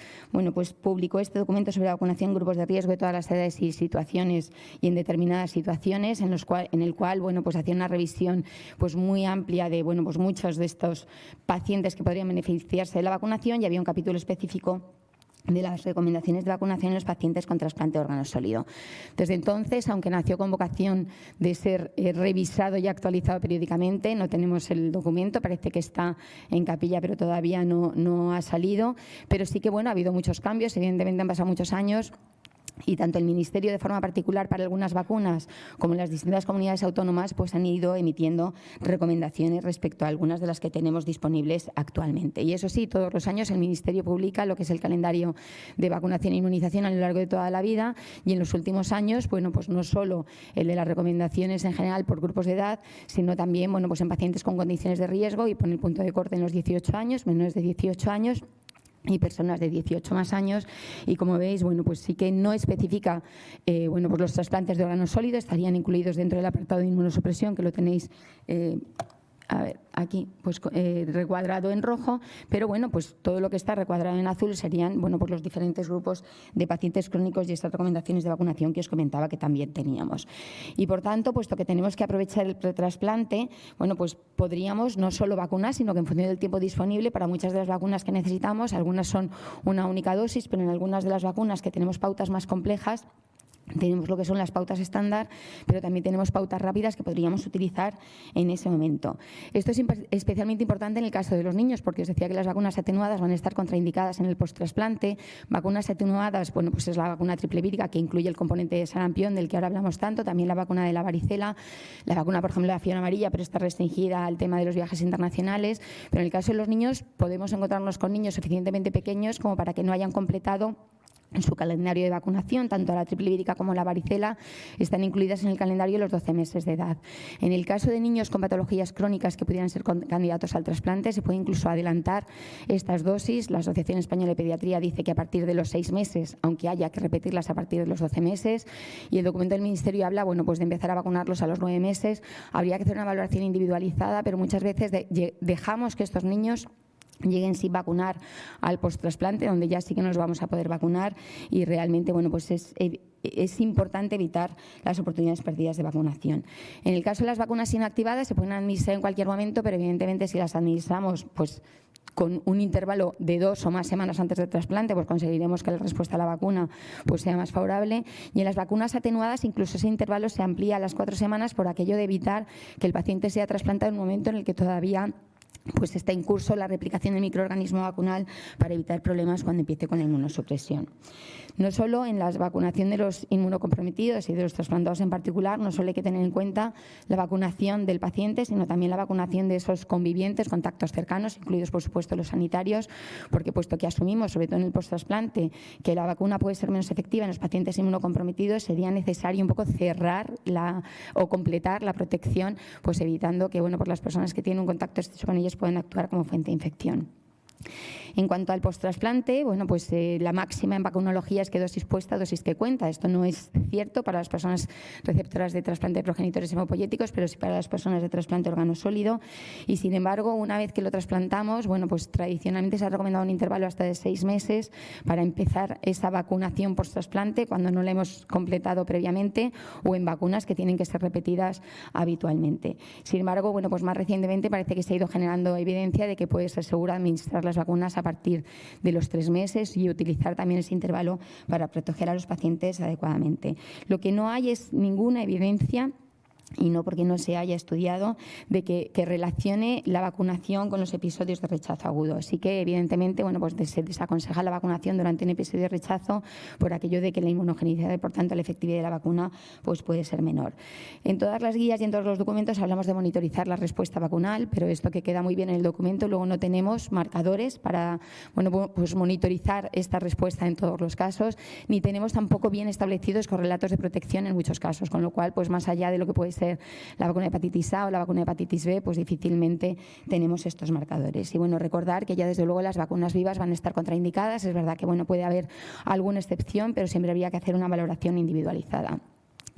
pues publicó este documento sobre la vacunación en grupos de riesgo de todas las edades y situaciones y en determinadas situaciones, en el cual hacía una revisión muy amplia de muchos de estos pacientes que podrían beneficiarse de la vacunación, y había un capítulo específico de las recomendaciones de vacunación en los pacientes con trasplante de órgano sólido. Desde entonces, aunque nació con vocación de ser revisado y actualizado periódicamente, no tenemos el documento, parece que está en capilla, pero todavía no ha salido. Pero sí que ha habido muchos cambios, evidentemente han pasado muchos años. Y tanto el Ministerio, de forma particular para algunas vacunas, como las distintas comunidades autónomas, han ido emitiendo recomendaciones respecto a algunas de las que tenemos disponibles actualmente. Y eso sí, todos los años el Ministerio publica lo que es el calendario de vacunación e inmunización a lo largo de toda la vida, y en los últimos años, no solo el de las recomendaciones en general por grupos de edad, sino también en pacientes con condiciones de riesgo, y pone el punto de corte en los 18 años, menores de 18 años, y personas de 18 más años. Y como veis, sí que no especifica, los trasplantes de órgano sólido estarían incluidos dentro del apartado de inmunosupresión, que lo tenéis aquí recuadrado en rojo, pero todo lo que está recuadrado en azul serían los diferentes grupos de pacientes crónicos y estas recomendaciones de vacunación que os comentaba que también teníamos. Y por tanto, puesto que tenemos que aprovechar el pretrasplante, podríamos no solo vacunar, sino que en función del tiempo disponible para muchas de las vacunas que necesitamos, algunas son una única dosis, pero en algunas de las vacunas que tenemos pautas más complejas, tenemos lo que son las pautas estándar, pero también tenemos pautas rápidas que podríamos utilizar en ese momento. Esto es especialmente importante en el caso de los niños, porque os decía que las vacunas atenuadas van a estar contraindicadas en el posttrasplante. Vacunas atenuadas, es la vacuna triple vírica, que incluye el componente de sarampión, del que ahora hablamos tanto, también la vacuna de la varicela, la vacuna, por ejemplo, de la fiebre amarilla, pero está restringida al tema de los viajes internacionales. Pero en el caso de los niños, podemos encontrarnos con niños suficientemente pequeños como para que no hayan completado en su calendario de vacunación, tanto la triple vírica como la varicela están incluidas en el calendario los 12 meses de edad. En el caso de niños con patologías crónicas que pudieran ser candidatos al trasplante, se puede incluso adelantar estas dosis. La Asociación Española de Pediatría dice que a partir de los 6 meses, aunque haya que repetirlas a partir de los 12 meses, y el documento del Ministerio habla pues de empezar a vacunarlos a los 9 meses. Habría que hacer una valoración individualizada, pero muchas veces dejamos que estos niños lleguen sin vacunar al post-trasplante, donde ya sí que nos vamos a poder vacunar, y realmente pues es importante evitar las oportunidades perdidas de vacunación. En el caso de las vacunas inactivadas se pueden administrar en cualquier momento, pero evidentemente si las administramos pues con un intervalo de 2 o más semanas antes del trasplante, pues conseguiremos que la respuesta a la vacuna pues sea más favorable. Y en las vacunas atenuadas incluso ese intervalo se amplía a las 4 semanas por aquello de evitar que el paciente sea trasplantado en un momento en el que todavía pues está en curso la replicación del microorganismo vacunal, para evitar problemas cuando empiece con la inmunosupresión. No solo en la vacunación de los inmunocomprometidos y de los trasplantados en particular, no solo hay que tener en cuenta la vacunación del paciente, sino también la vacunación de esos convivientes, contactos cercanos, incluidos por supuesto los sanitarios, porque puesto que asumimos, sobre todo en el posttrasplante, que la vacuna puede ser menos efectiva en los pacientes inmunocomprometidos, sería necesario un poco cerrar o completar la protección, pues evitando que pues las personas que tienen un contacto estrecho con ellos pueden actuar como fuente de infección. En cuanto al post-trasplante, pues la máxima en vacunología es que dosis puesta, dosis que cuenta. Esto no es cierto para las personas receptoras de trasplante de progenitores hemopoyéticos, pero sí para las personas de trasplante órgano sólido. Y sin embargo, una vez que lo trasplantamos, pues tradicionalmente se ha recomendado un intervalo hasta de 6 meses para empezar esa vacunación post-trasplante cuando no la hemos completado previamente, o en vacunas que tienen que ser repetidas habitualmente. Sin embargo, pues más recientemente parece que se ha ido generando evidencia de que puede ser seguro administrar las vacunas a partir de los 3 meses y utilizar también ese intervalo para proteger a los pacientes adecuadamente. Lo que no hay es ninguna evidencia, y no porque no se haya estudiado, de que relacione la vacunación con los episodios de rechazo agudo. Así que, evidentemente, pues se desaconseja la vacunación durante un episodio de rechazo por aquello de que la inmunogenicidad y, por tanto, la efectividad de la vacuna pues puede ser menor. En todas las guías y en todos los documentos hablamos de monitorizar la respuesta vacunal, pero esto que queda muy bien en el documento, luego no tenemos marcadores para pues monitorizar esta respuesta en todos los casos, ni tenemos tampoco bien establecidos correlatos de protección en muchos casos, con lo cual, pues más allá de lo que puede ser la vacuna de hepatitis A o la vacuna de hepatitis B, pues difícilmente tenemos estos marcadores. Y recordar que ya desde luego las vacunas vivas van a estar contraindicadas. Es verdad que puede haber alguna excepción, pero siempre habría que hacer una valoración individualizada.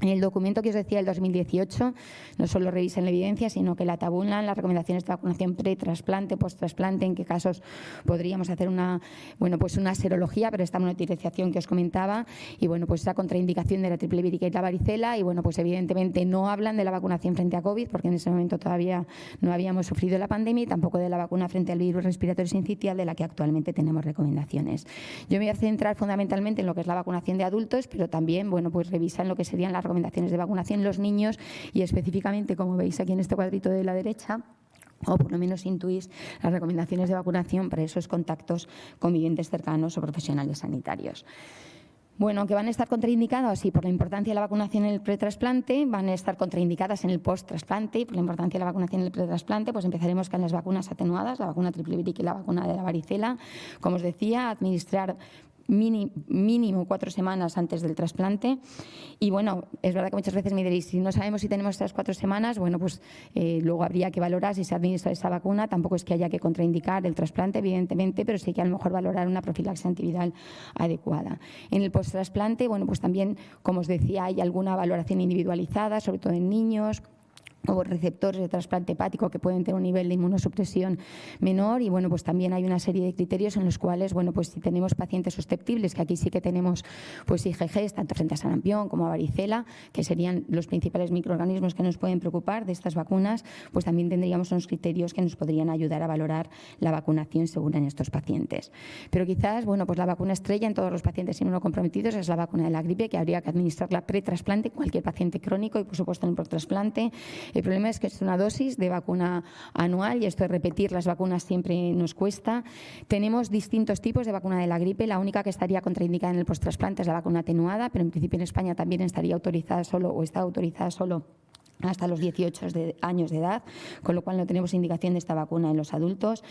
En el documento que os decía, el 2018, no solo revisan la evidencia, sino que la tabulan las recomendaciones de vacunación pre-trasplante, post-trasplante, en qué casos podríamos hacer una serología, pero esta monitorización que os comentaba, y pues esa contraindicación de la triple vírica y la varicela, y pues evidentemente no hablan de la vacunación frente a COVID, porque en ese momento todavía no habíamos sufrido la pandemia, y tampoco de la vacuna frente al virus respiratorio sincitial, de la que actualmente tenemos recomendaciones. Yo me voy a centrar fundamentalmente en lo que es la vacunación de adultos, pero también pues revisan lo que serían las recomendaciones de vacunación en los niños, y específicamente, como veis aquí en este cuadrito de la derecha, o por lo menos intuís las recomendaciones de vacunación para esos contactos convivientes cercanos o profesionales sanitarios. Que van a estar contraindicadas, sí, por la importancia de la vacunación en el pretrasplante, van a estar contraindicadas en el posttrasplante, y por la importancia de la vacunación en el pretrasplante, pues empezaremos con las vacunas atenuadas, la vacuna triple vírica y la vacuna de la varicela. Como os decía, administrar mínimo 4 semanas antes del trasplante. Y es verdad que muchas veces me diréis, si no sabemos si tenemos estas 4 semanas, pues luego habría que valorar si se administra esa vacuna. Tampoco es que haya que contraindicar el trasplante, evidentemente, pero sí que a lo mejor valorar una profilaxis antiviral adecuada. En el posttrasplante, pues también, como os decía, hay alguna valoración individualizada, sobre todo en niños o receptores de trasplante hepático que pueden tener un nivel de inmunosupresión menor, y pues también hay una serie de criterios en los cuales pues si tenemos pacientes susceptibles, que aquí sí que tenemos pues IgGs tanto frente a sarampión como a varicela, que serían los principales microorganismos que nos pueden preocupar de estas vacunas, pues también tendríamos unos criterios que nos podrían ayudar a valorar la vacunación segura en estos pacientes. Pero quizás pues la vacuna estrella en todos los pacientes inmunocomprometidos es la vacuna de la gripe, que habría que administrarla pre-trasplante en cualquier paciente crónico y por supuesto en el post-trasplante. El problema es que es una dosis de vacuna anual, y esto de repetir las vacunas siempre nos cuesta. Tenemos distintos tipos de vacuna de la gripe. La única que estaría contraindicada en el posttrasplante es la vacuna atenuada, pero en principio en España también estaría autorizada solo, o está autorizada solo, hasta los 18 años de edad, con lo cual no tenemos indicación de esta vacuna en los adultos.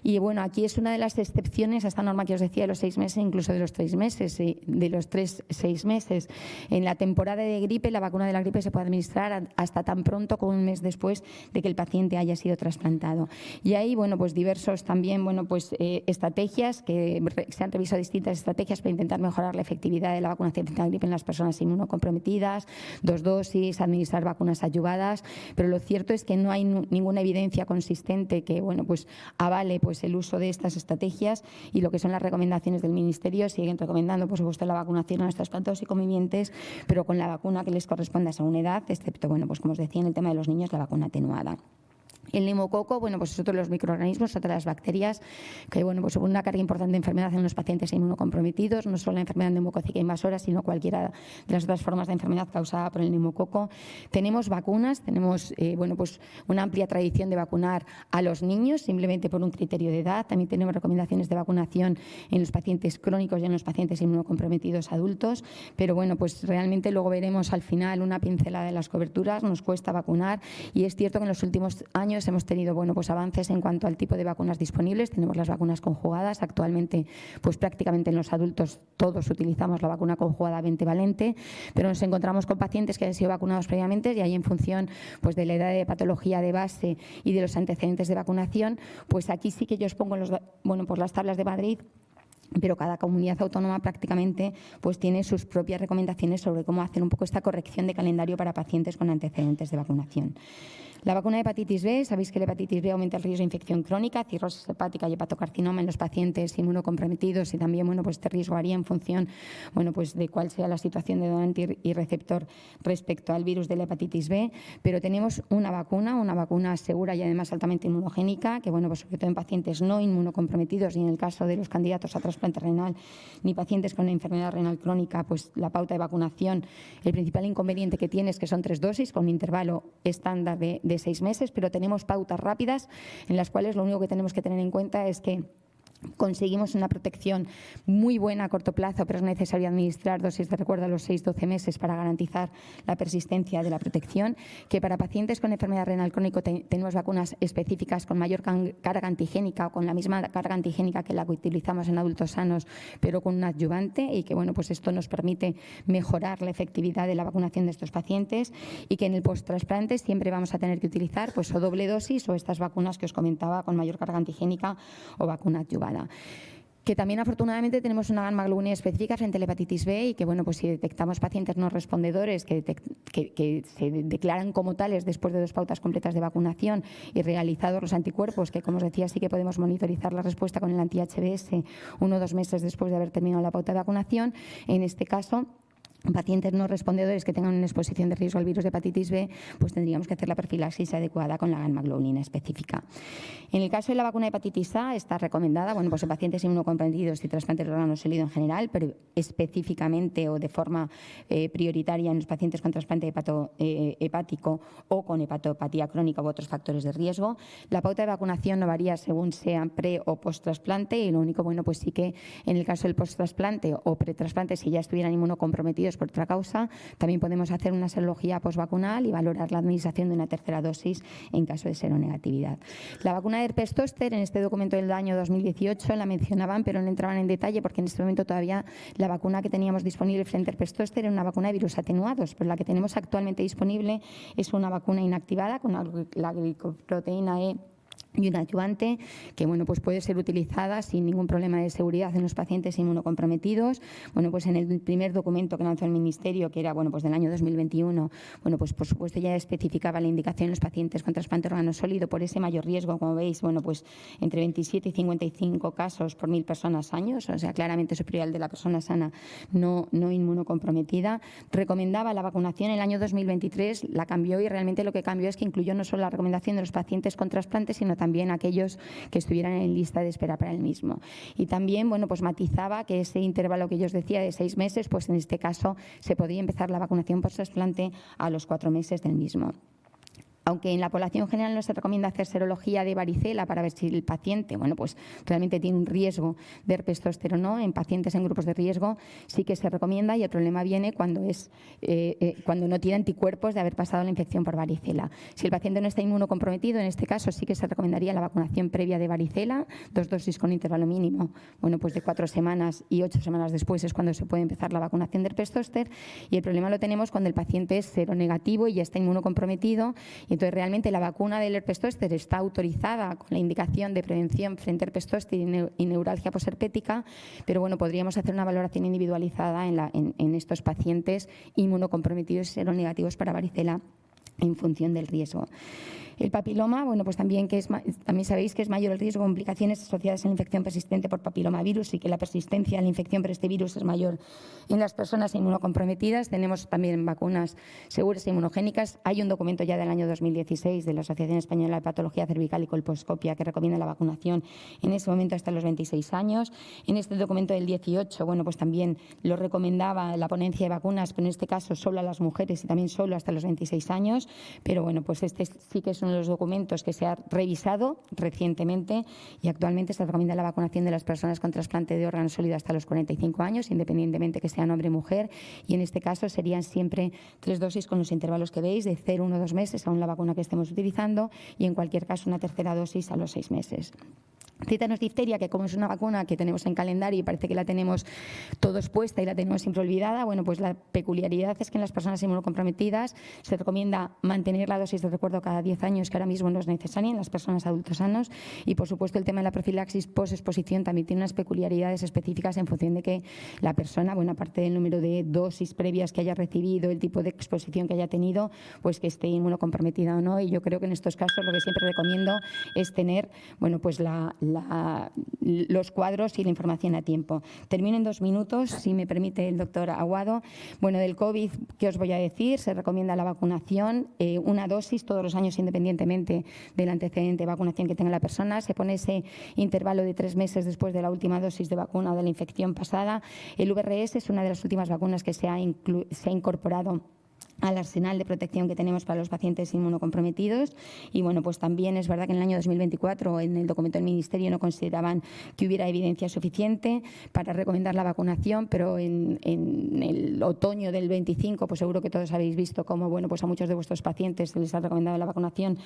Y bueno, aquí es una de las excepciones a esta norma que os decía de los 6 meses, incluso de los 3 meses, de los 6 meses. En la temporada de gripe, la vacuna de la gripe se puede administrar hasta tan pronto como un mes después de que el paciente haya sido trasplantado. Y hay, bueno, pues diversos también, bueno, pues estrategias que se han revisado, distintas estrategias para intentar mejorar la efectividad de la vacunación contra la gripe en las personas inmunocomprometidas, 2 dosis, administrar vacunas adyuvadas, pero lo cierto es que no hay ninguna evidencia consistente que, bueno, pues avale pues el uso de estas estrategias, y lo que son las recomendaciones del Ministerio siguen recomendando, por supuesto, la vacunación a los trasplantados y convivientes, pero con la vacuna que les corresponda según edad, excepto, bueno, pues como os decía, en el tema de los niños, la vacuna atenuada. El neumococo, bueno, pues es otro de los microorganismos, otra de las bacterias que, bueno, pues una carga importante de enfermedad en los pacientes inmunocomprometidos, no solo la enfermedad neumocócica invasora, sino cualquiera de las otras formas de enfermedad causada por el neumococo. Tenemos vacunas, tenemos, bueno, pues una amplia tradición de vacunar a los niños, simplemente por un criterio de edad. También tenemos recomendaciones de vacunación en los pacientes crónicos y en los pacientes inmunocomprometidos adultos, pero bueno, pues realmente luego veremos al final una pincelada de las coberturas. Nos cuesta vacunar, y es cierto que en los últimos años hemos tenido, bueno, pues avances en cuanto al tipo de vacunas disponibles. Tenemos las vacunas conjugadas. Actualmente, pues prácticamente en los adultos todos utilizamos la vacuna conjugada pentavalente, pero nos encontramos con pacientes que han sido vacunados previamente, y ahí, en función pues de la edad de patología de base y de los antecedentes de vacunación, pues aquí sí que yo os pongo pues las tablas de Madrid, pero cada comunidad autónoma prácticamente pues tiene sus propias recomendaciones sobre cómo hacer un poco esta corrección de calendario para pacientes con antecedentes de vacunación. La vacuna de hepatitis B, sabéis que la hepatitis B aumenta el riesgo de infección crónica, cirrosis hepática y hepatocarcinoma en los pacientes inmunocomprometidos, y también, bueno, pues este riesgo varía en función, bueno, pues de cuál sea la situación de donante y receptor respecto al virus de la hepatitis B, pero tenemos una vacuna segura y además altamente inmunogénica, que, bueno, pues sobre todo en pacientes no inmunocomprometidos, y en el caso de los candidatos a trasplante renal ni pacientes con enfermedad renal crónica, pues la pauta de vacunación, el principal inconveniente que tiene es que son 3 dosis con un intervalo estándar de 6 meses, pero tenemos pautas rápidas en las cuales lo único que tenemos que tener en cuenta es que conseguimos una protección muy buena a corto plazo, pero es necesario administrar dosis de recuerdo a los 6-12 meses para garantizar la persistencia de la protección. Que para pacientes con enfermedad renal crónica tenemos vacunas específicas con mayor carga antigénica o con la misma carga antigénica que la que utilizamos en adultos sanos, pero con un adyuvante, y que, bueno, pues esto nos permite mejorar la efectividad de la vacunación de estos pacientes, y que en el post-trasplante siempre vamos a tener que utilizar pues o doble dosis o estas vacunas que os comentaba con mayor carga antigénica o vacuna adyuvada. Que también, afortunadamente, tenemos una gamma-globulina específica frente a la hepatitis B, y que, bueno, pues si detectamos pacientes no respondedores que se declaran como tales después de 2 pautas completas de vacunación y realizados los anticuerpos, que, como os decía, sí que podemos monitorizar la respuesta con el anti-HBS 1 o 2 meses después de haber terminado la pauta de vacunación, en este caso, pacientes no respondedores que tengan una exposición de riesgo al virus de hepatitis B, pues tendríamos que hacer la profilaxis adecuada con la gamma-globulina específica. En el caso de la vacuna de hepatitis A está recomendada, bueno, pues en pacientes inmunocomprometidos y trasplantes de órgano sólido en general, pero específicamente o de forma prioritaria en los pacientes con trasplante hepático o con hepatopatía crónica u otros factores de riesgo. La pauta de vacunación no varía según sea pre o post-trasplante, y lo único, bueno, pues sí que en el caso del post-trasplante o pre-trasplante, si ya estuvieran inmunocomprometidos por otra causa, también podemos hacer una serología posvacunal y valorar la administración de una tercera dosis en caso de seronegatividad. La vacuna de herpes zóster, en este documento del año 2018 la mencionaban, pero no entraban en detalle, porque en este momento todavía la vacuna que teníamos disponible frente al herpes zóster era una vacuna de virus atenuados, pero la que tenemos actualmente disponible es una vacuna inactivada con la glicoproteína E y un adyuvante que, bueno, pues puede ser utilizada sin ningún problema de seguridad en los pacientes inmunocomprometidos. Bueno, pues en el primer documento que lanzó el Ministerio, que era, bueno, pues del año 2021, bueno, pues por supuesto ya especificaba la indicación en los pacientes con trasplante de órgano sólido por ese mayor riesgo, como veis, bueno, pues entre 27 y 55 casos por 1.000 personas años, o sea, claramente superior al de la persona sana no inmunocomprometida. Recomendaba la vacunación en el año 2023, la cambió, y realmente lo que cambió es que incluyó no solo la recomendación de los pacientes con trasplante, sino también aquellos que estuvieran en lista de espera para el mismo. Y también, bueno, pues matizaba que ese intervalo que yo os decía de 6 meses, pues en este caso se podía empezar la vacunación por trasplante a los 4 meses del mismo. Aunque en la población general no se recomienda hacer serología de varicela para ver si el paciente, bueno, pues realmente tiene un riesgo de herpes zóster o no, en pacientes en grupos de riesgo sí que se recomienda, y el problema viene cuando no tiene anticuerpos de haber pasado la infección por varicela. Si el paciente no está inmunocomprometido, en este caso sí que se recomendaría la vacunación previa de varicela, 2 dosis con intervalo mínimo, bueno, pues de 4 semanas y 8 semanas después es cuando se puede empezar la vacunación de herpes zóster, y el problema lo tenemos cuando el paciente es seronegativo y ya está inmunocomprometido. Entonces, realmente la vacuna del herpes zóster está autorizada con la indicación de prevención frente a herpes zóster y neuralgia posherpética, pero bueno, podríamos hacer una valoración individualizada en estos pacientes inmunocomprometidos y seronegativos para varicela en función del riesgo. El papiloma, bueno, pues también sabéis que es mayor el riesgo de complicaciones asociadas a la infección persistente por papilomavirus, y que la persistencia de la infección por este virus es mayor en las personas inmunocomprometidas. Tenemos también vacunas seguras e inmunogénicas. Hay un documento ya del año 2016 de la Asociación Española de Patología Cervical y Colposcopia que recomienda la vacunación en ese momento hasta los 26 años. En este documento del 18, bueno, pues también lo recomendaba la ponencia de vacunas, pero en este caso solo a las mujeres y también solo hasta los 26 años. Pero bueno, pues este sí que es uno de los documentos que se ha revisado recientemente, y actualmente se recomienda la vacunación de las personas con trasplante de órgano sólido hasta los 45 años, independientemente que sean hombre o mujer, y en este caso serían siempre 3 dosis con los intervalos que veis, de 0, 1, 2 meses según la vacuna que estemos utilizando, y en cualquier caso una tercera dosis a los 6 meses. Tétanos difteria, que como es una vacuna que tenemos en calendario y parece que la tenemos todos puesta y la tenemos siempre olvidada, bueno, pues la peculiaridad es que en las personas inmunocomprometidas se recomienda mantener la dosis de recuerdo cada 10 años, que ahora mismo no es necesaria en las personas adultos sanos, y por supuesto el tema de la profilaxis post-exposición también tiene unas peculiaridades específicas en función de que la persona, bueno, aparte del número de dosis previas que haya recibido, el tipo de exposición que haya tenido, pues que esté inmunocomprometida o no, y yo creo que en estos casos lo que siempre recomiendo es tener, bueno, pues los cuadros y la información a tiempo. Termino en 2 minutos, si me permite el doctor Aguado. Bueno, del COVID, ¿qué os voy a decir? Se recomienda la vacunación, una dosis todos los años independientemente del antecedente de vacunación que tenga la persona. Se pone ese intervalo de 3 meses después de la última dosis de vacuna o de la infección pasada. El VRS es una de las últimas vacunas que se ha incorporado al arsenal de protección que tenemos para los pacientes inmunocomprometidos. Y bueno, pues también es verdad que en el año 2024 en el documento del Ministerio no consideraban que hubiera evidencia suficiente para recomendar la vacunación, pero en el otoño del 25 pues seguro que todos habéis visto cómo, bueno, pues a muchos de vuestros pacientes se les ha recomendado la vacunación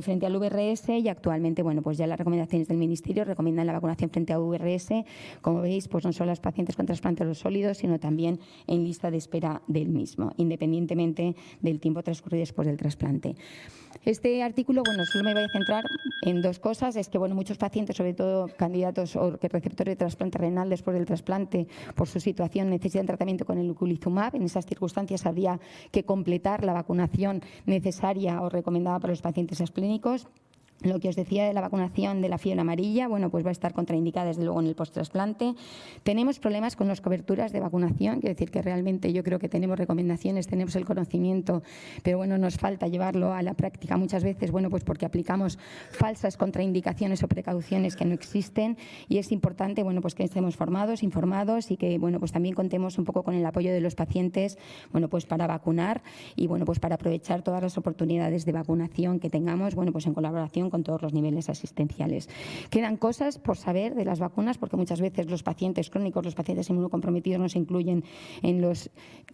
frente al VRS, y actualmente, bueno, pues ya las recomendaciones del Ministerio recomiendan la vacunación frente a VRS, como veis, pues no solo a los pacientes con trasplante de los sólidos, sino también en lista de espera del mismo, independientemente del tiempo transcurrido después del trasplante. Este artículo, bueno, solo me voy a centrar en 2 cosas. Es que, bueno, muchos pacientes, sobre todo candidatos o receptores de trasplante renal después del trasplante, por su situación necesitan tratamiento con el luculizumab. En esas circunstancias habría que completar la vacunación necesaria o recomendada para los pacientes esplénicos. Lo que os decía de la vacunación de la fiebre amarilla, bueno, pues va a estar contraindicada desde luego en el posttrasplante. Tenemos problemas con las coberturas de vacunación, quiero decir que realmente yo creo que tenemos recomendaciones, tenemos el conocimiento, pero bueno, nos falta llevarlo a la práctica muchas veces, bueno, pues porque aplicamos falsas contraindicaciones o precauciones que no existen, y es importante, bueno, pues que estemos informados y que, bueno, pues también contemos un poco con el apoyo de los pacientes, bueno, pues para vacunar y, bueno, pues para aprovechar todas las oportunidades de vacunación que tengamos, bueno, pues en colaboración con todos los niveles asistenciales. Quedan cosas por saber de las vacunas, porque muchas veces los pacientes crónicos, los pacientes inmunocomprometidos no se incluyen en los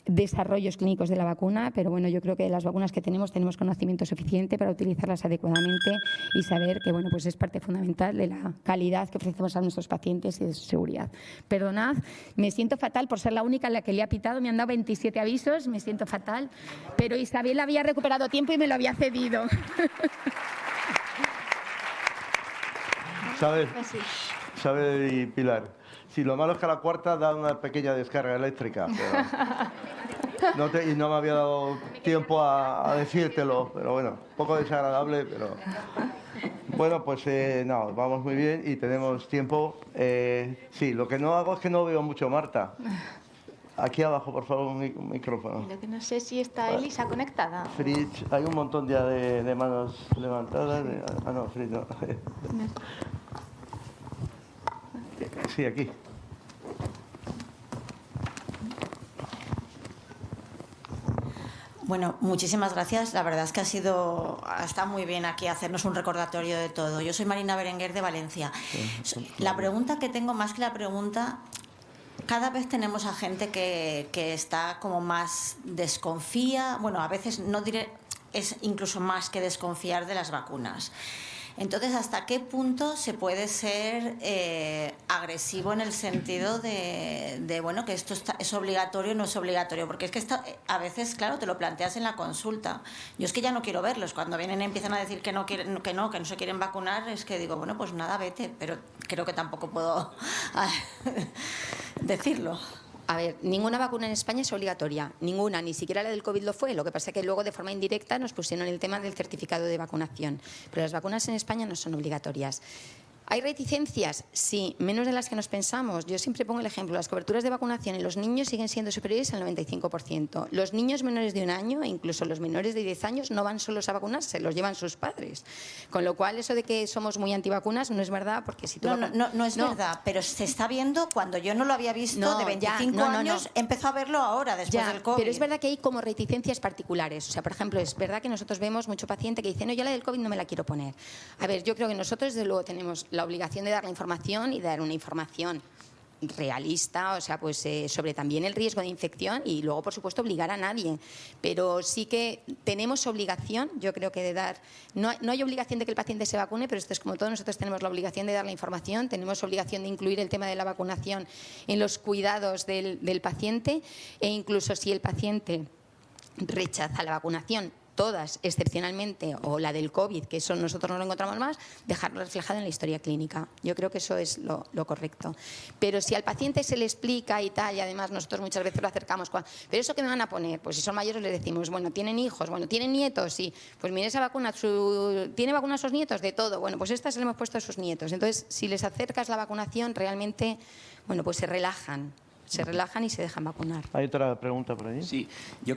desarrollos clínicos de la vacuna, pero bueno, yo creo que de las vacunas que tenemos conocimiento suficiente para utilizarlas adecuadamente y saber que, bueno, pues es parte fundamental de la calidad que ofrecemos a nuestros pacientes y de su seguridad. Perdonad, me siento fatal por ser la única a la que le ha pitado, me han dado 27 avisos, me siento fatal, pero Isabel había recuperado tiempo y me lo había cedido. ¿Sabe, y Pilar? Sí, lo malo es que a la cuarta da una pequeña descarga eléctrica, pero y no me había dado tiempo a decírtelo, pero bueno, un poco desagradable, pero... Bueno, pues no, vamos muy bien y tenemos tiempo. Sí, lo que no hago es que no veo mucho, Marta. Aquí abajo, por favor, un micrófono. Lo que no sé si está Elisa conectada. Fritz, hay un montón ya de manos levantadas. No, Fritz no. Sí, aquí. Bueno, muchísimas gracias. La verdad es que está muy bien aquí hacernos un recordatorio de todo. Yo soy Marina Berenguer de Valencia. La pregunta que tengo, más que la pregunta, cada vez tenemos a gente que está como más desconfía, bueno, a veces no diré, es incluso más que desconfiar de las vacunas. Entonces, ¿hasta qué punto se puede ser agresivo en el sentido de bueno, que esto es obligatorio o no es obligatorio? Porque es que a veces, claro, te lo planteas en la consulta. Yo es que ya no quiero verlos. Cuando vienen y empiezan a decir que no se quieren vacunar, es que digo, bueno, pues nada, vete. Pero creo que tampoco puedo decirlo. A ver, ninguna vacuna en España es obligatoria, ninguna, ni siquiera la del COVID lo fue. Lo que pasa es que luego de forma indirecta nos pusieron el tema del certificado de vacunación. Pero las vacunas en España no son obligatorias. ¿Hay reticencias? Sí, menos de las que nos pensamos. Yo siempre pongo el ejemplo, las coberturas de vacunación en los niños siguen siendo superiores al 95%. Los niños menores de 1 año e incluso los menores de 10 años no van solos a vacunarse, los llevan sus padres. Con lo cual, eso de que somos muy antivacunas no es verdad, porque si tú... No es verdad, pero se está viendo cuando yo no lo había visto de 25 años, empezó a verlo ahora, después del COVID. Pero es verdad que hay como reticencias particulares. O sea, por ejemplo, es verdad que nosotros vemos mucho paciente que dice, no, yo la del COVID no me la quiero poner. A ver, yo creo que nosotros desde luego tenemos la obligación de dar la información y dar una información realista, o sea, pues sobre también el riesgo de infección y luego, por supuesto, obligar a nadie. Pero sí que tenemos obligación, yo creo que de dar... No hay obligación de que el paciente se vacune, pero esto es como todo, nosotros tenemos la obligación de dar la información, tenemos obligación de incluir el tema de la vacunación en los cuidados del paciente e incluso si el paciente rechaza la vacunación, todas excepcionalmente, o la del COVID, que eso nosotros no lo encontramos más, dejarlo reflejado en la historia clínica. Yo creo que eso es lo correcto. Pero si al paciente se le explica y tal, y además nosotros muchas veces lo acercamos, pero ¿eso qué me van a poner? Pues si son mayores les decimos, bueno, ¿tienen hijos? Bueno, ¿tienen nietos? Sí. Pues mire esa vacuna, ¿tiene vacuna a sus nietos? De todo. Bueno, pues esta se le hemos puesto a sus nietos. Entonces, si les acercas la vacunación, realmente, bueno, pues se relajan y se dejan vacunar. ¿Hay otra pregunta por ahí? Sí, yo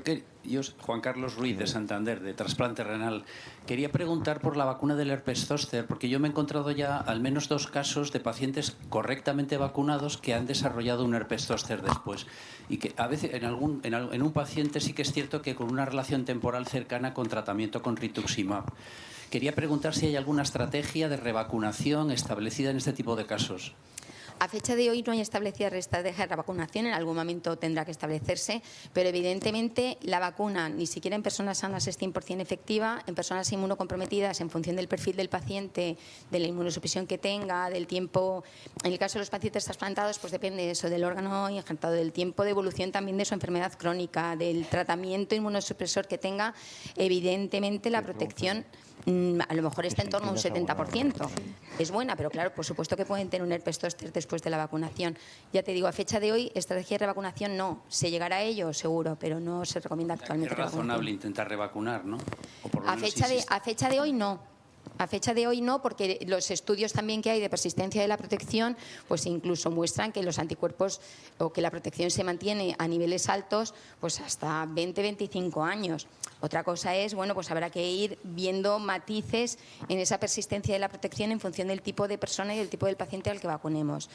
Juan Carlos Ruiz, de Santander, de trasplante renal. Quería preguntar por la vacuna del herpes zóster, porque yo me he encontrado ya al menos 2 casos de pacientes correctamente vacunados que han desarrollado un herpes zóster después. Y que a veces en un paciente sí que es cierto que con una relación temporal cercana con tratamiento con rituximab. Quería preguntar si hay alguna estrategia de revacunación establecida en este tipo de casos. A fecha de hoy no hay establecida estrategia de vacunación, en algún momento tendrá que establecerse, pero evidentemente la vacuna ni siquiera en personas sanas es 100% efectiva, en personas inmunocomprometidas en función del perfil del paciente, de la inmunosupresión que tenga, del tiempo, en el caso de los pacientes trasplantados, pues depende de eso, del órgano injertado, del tiempo de evolución también de su enfermedad crónica, del tratamiento inmunosupresor que tenga, evidentemente la protección a lo mejor está en torno a un 70%. Es buena, pero claro, por supuesto que pueden tener un herpes zóster después de la vacunación. Ya te digo, a fecha de hoy, estrategia de revacunación no. Se llegará a ello, seguro, pero no se recomienda actualmente. Es razonable intentar revacunar, ¿no? O por lo menos a fecha de hoy no. A fecha de hoy no, porque los estudios también que hay de persistencia de la protección, pues incluso muestran que los anticuerpos o que la protección se mantiene a niveles altos, pues hasta 20-25 años. Otra cosa es, bueno, pues habrá que ir viendo matices en esa persistencia de la protección en función del tipo de persona y del tipo del paciente al que vacunemos.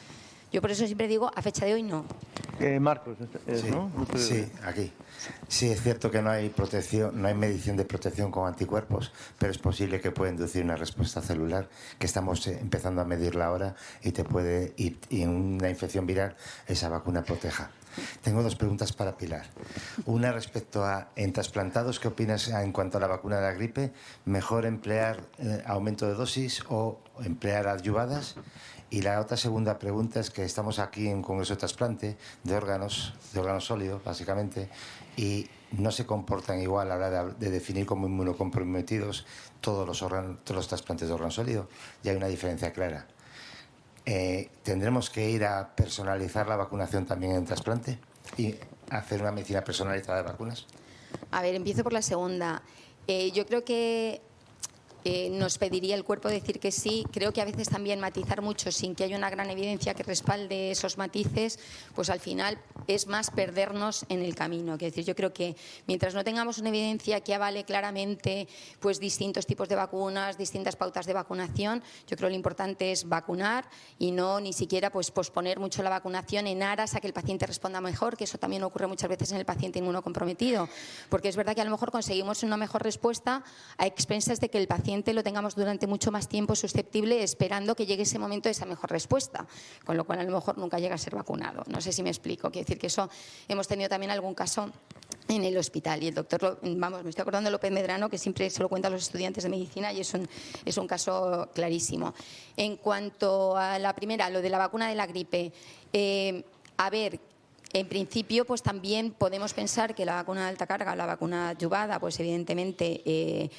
Yo por eso siempre digo, a fecha de hoy no. Marcos, sí, ¿no? Sí, aquí. Sí, es cierto que no hay protección, no hay medición de protección con anticuerpos, pero es posible que pueda inducir una respuesta celular, que estamos empezando a medirla ahora y en una infección viral esa vacuna proteja. Tengo 2 preguntas para Pilar. Una respecto a, en trasplantados, ¿qué opinas en cuanto a la vacuna de la gripe? ¿Mejor emplear aumento de dosis o emplear adyuvadas? Y la otra segunda pregunta es que estamos aquí en un congreso de trasplante de órganos sólidos, básicamente, y no se comportan igual a la hora de definir como inmunocomprometidos todos los trasplantes de órgano sólido, y hay una diferencia clara. ¿Tendremos que ir a personalizar la vacunación también en trasplante y hacer una medicina personalizada de vacunas? A ver, empiezo por la segunda. Yo creo que nos pediría el cuerpo decir que sí. Creo que a veces también matizar mucho sin que haya una gran evidencia que respalde esos matices, pues al final es más perdernos en el camino. Es decir, yo creo que mientras no tengamos una evidencia que avale claramente pues distintos tipos de vacunas, distintas pautas de vacunación, yo creo que lo importante es vacunar y no ni siquiera pues posponer mucho la vacunación en aras a que el paciente responda mejor, que eso también ocurre muchas veces en el paciente inmunocomprometido, porque es verdad que a lo mejor conseguimos una mejor respuesta a expensas de que el paciente lo tengamos durante mucho más tiempo susceptible esperando que llegue ese momento de esa mejor respuesta, con lo cual a lo mejor nunca llega a ser vacunado. No sé si me explico. Quiero decir que eso hemos tenido también algún caso en el hospital y el doctor, vamos, me estoy acordando de López Medrano, que siempre se lo cuenta a los estudiantes de medicina y es un caso clarísimo. En cuanto a la primera, lo de la vacuna de la gripe, a ver, en principio, pues también podemos pensar que la vacuna de alta carga, la vacuna adyuvada, pues evidentemente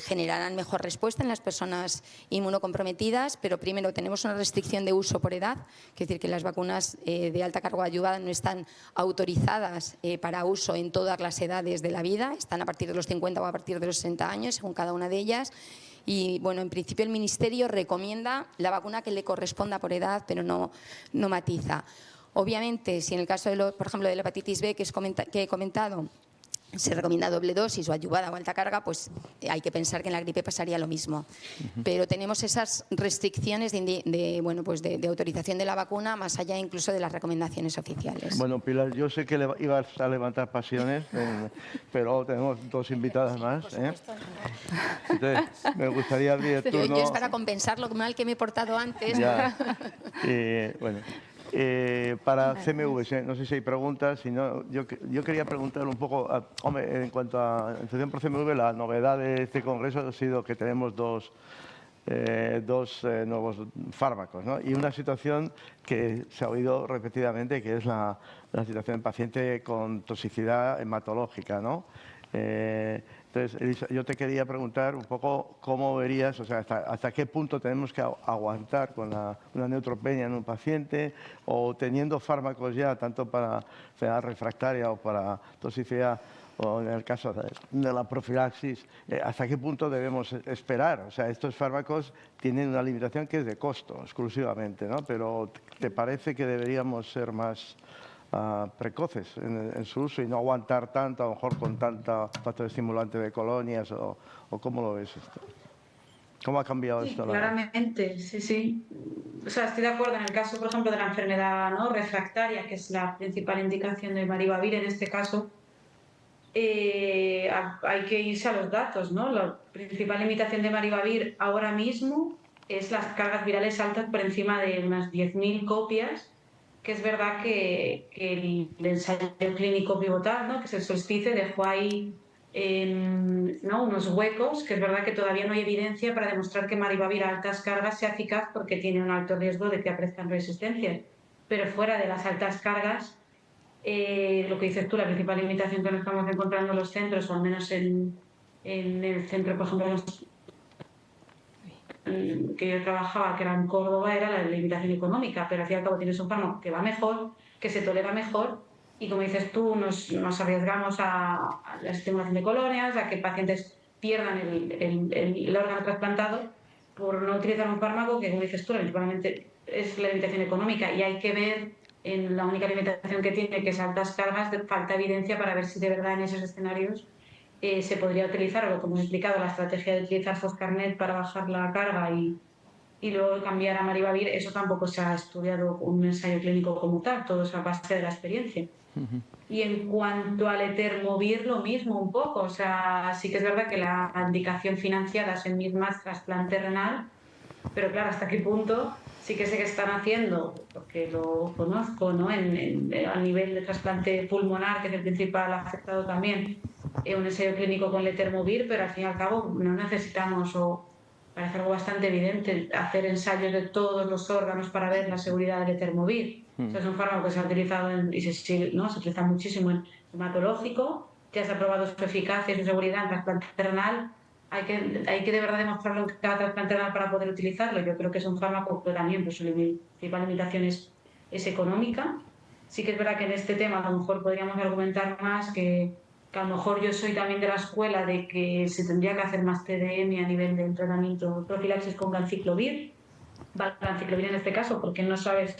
generarán mejor respuesta en las personas inmunocomprometidas, pero primero tenemos una restricción de uso por edad, es decir, que las vacunas de alta carga adyuvada no están autorizadas para uso en todas las edades de la vida, están a partir de los 50 o a partir de los 60 años, según cada una de ellas. Y, bueno, en principio el Ministerio recomienda la vacuna que le corresponda por edad, pero no matiza. Obviamente, si en el caso, por ejemplo, de la hepatitis B que he comentado, se recomienda doble dosis o adyuvada o alta carga, pues hay que pensar que en la gripe pasaría lo mismo. Pero tenemos esas restricciones de autorización de la vacuna más allá incluso de las recomendaciones oficiales. Bueno, Pilar, yo sé que ibas a levantar pasiones, pero tenemos dos invitadas más. Entonces, me gustaría abrir el turno. Yo es para compensar lo mal que me he portado antes. Ya. Bueno. Para CMV, no sé si hay preguntas, si no, yo quería preguntar un poco, hombre, en cuanto a infección por CMV, la novedad de este congreso ha sido que tenemos dos nuevos fármacos, ¿no? Y una situación que se ha oído repetidamente, que es la situación del paciente con toxicidad hematológica, ¿no? Entonces, Elisa, yo te quería preguntar un poco cómo verías, o sea, hasta qué punto tenemos que aguantar con una neutropenia en un paciente o teniendo fármacos ya, tanto para enfermedad refractaria o para toxicidad, o en el caso de la profilaxis, ¿hasta qué punto debemos esperar? O sea, estos fármacos tienen una limitación que es de costo exclusivamente, ¿no? Pero ¿te parece que deberíamos ser más precoces en su uso y no aguantar tanto, a lo mejor con tanta factor estimulante de colonias o cómo lo ves esto? ¿Cómo ha cambiado esto? Claramente, sí. O sea, estoy de acuerdo en el caso, por ejemplo, de la enfermedad refractaria, que es la principal indicación de Maribavir en este caso. Hay que irse a los datos, ¿no? La principal limitación de Maribavir ahora mismo es las cargas virales altas por encima de unas 10.000 copias, que es verdad que el ensayo clínico pivotal, ¿no?, que es el Solstice, dejó ahí ¿no?, unos huecos, que es verdad que todavía no hay evidencia para demostrar que Maribavir a altas cargas sea eficaz porque tiene un alto riesgo de que aparezcan resistencias. Pero fuera de las altas cargas, lo que dices tú, la principal limitación que nos estamos encontrando en los centros, o al menos en el centro, por ejemplo, que yo trabajaba, que era en Córdoba, era la limitación económica, pero al fin y al cabo tienes un fármaco que va mejor, que se tolera mejor, y como dices tú, nos arriesgamos a la estimulación de colonias, a que pacientes pierdan el órgano trasplantado por no utilizar un fármaco que, como dices tú, principalmente es la limitación económica, y hay que ver en la única limitación que tiene, que es altas cargas, falta evidencia para ver si de verdad en esos escenarios se podría utilizar, o como he explicado, la estrategia de utilizar Foscarnet para bajar la carga y luego cambiar a Maribavir. Eso tampoco se ha estudiado un ensayo clínico como tal, todo es a base de la experiencia. Y en cuanto al Etermovir, lo mismo un poco, o sea, sí que es verdad que la indicación financiada es en mismas trasplante renal, pero claro, ¿hasta qué punto? Sí que sé que están haciendo, porque lo conozco, ¿no?, a nivel de trasplante pulmonar, que es el principal afectado también, un ensayo clínico con Etermovir, pero al fin y al cabo no necesitamos, o parece algo bastante evidente, hacer ensayos de todos los órganos para ver la seguridad del Etermovir. O sea, es un fármaco que se ha utilizado y se utiliza muchísimo en hematológico, ya se ha probado su eficacia y su seguridad en trasplante renal. Hay que de verdad demostrarlo en cada trasplante renal para poder utilizarlo. Yo creo que es un fármaco que también, pues, su principal limitación es económica. Sí que es verdad que en este tema a lo mejor podríamos argumentar más que que a lo mejor yo soy también de la escuela de que se tendría que hacer más TDM a nivel del tratamiento profilaxis con ganciclovir, valganciclovir en este caso, porque no sabes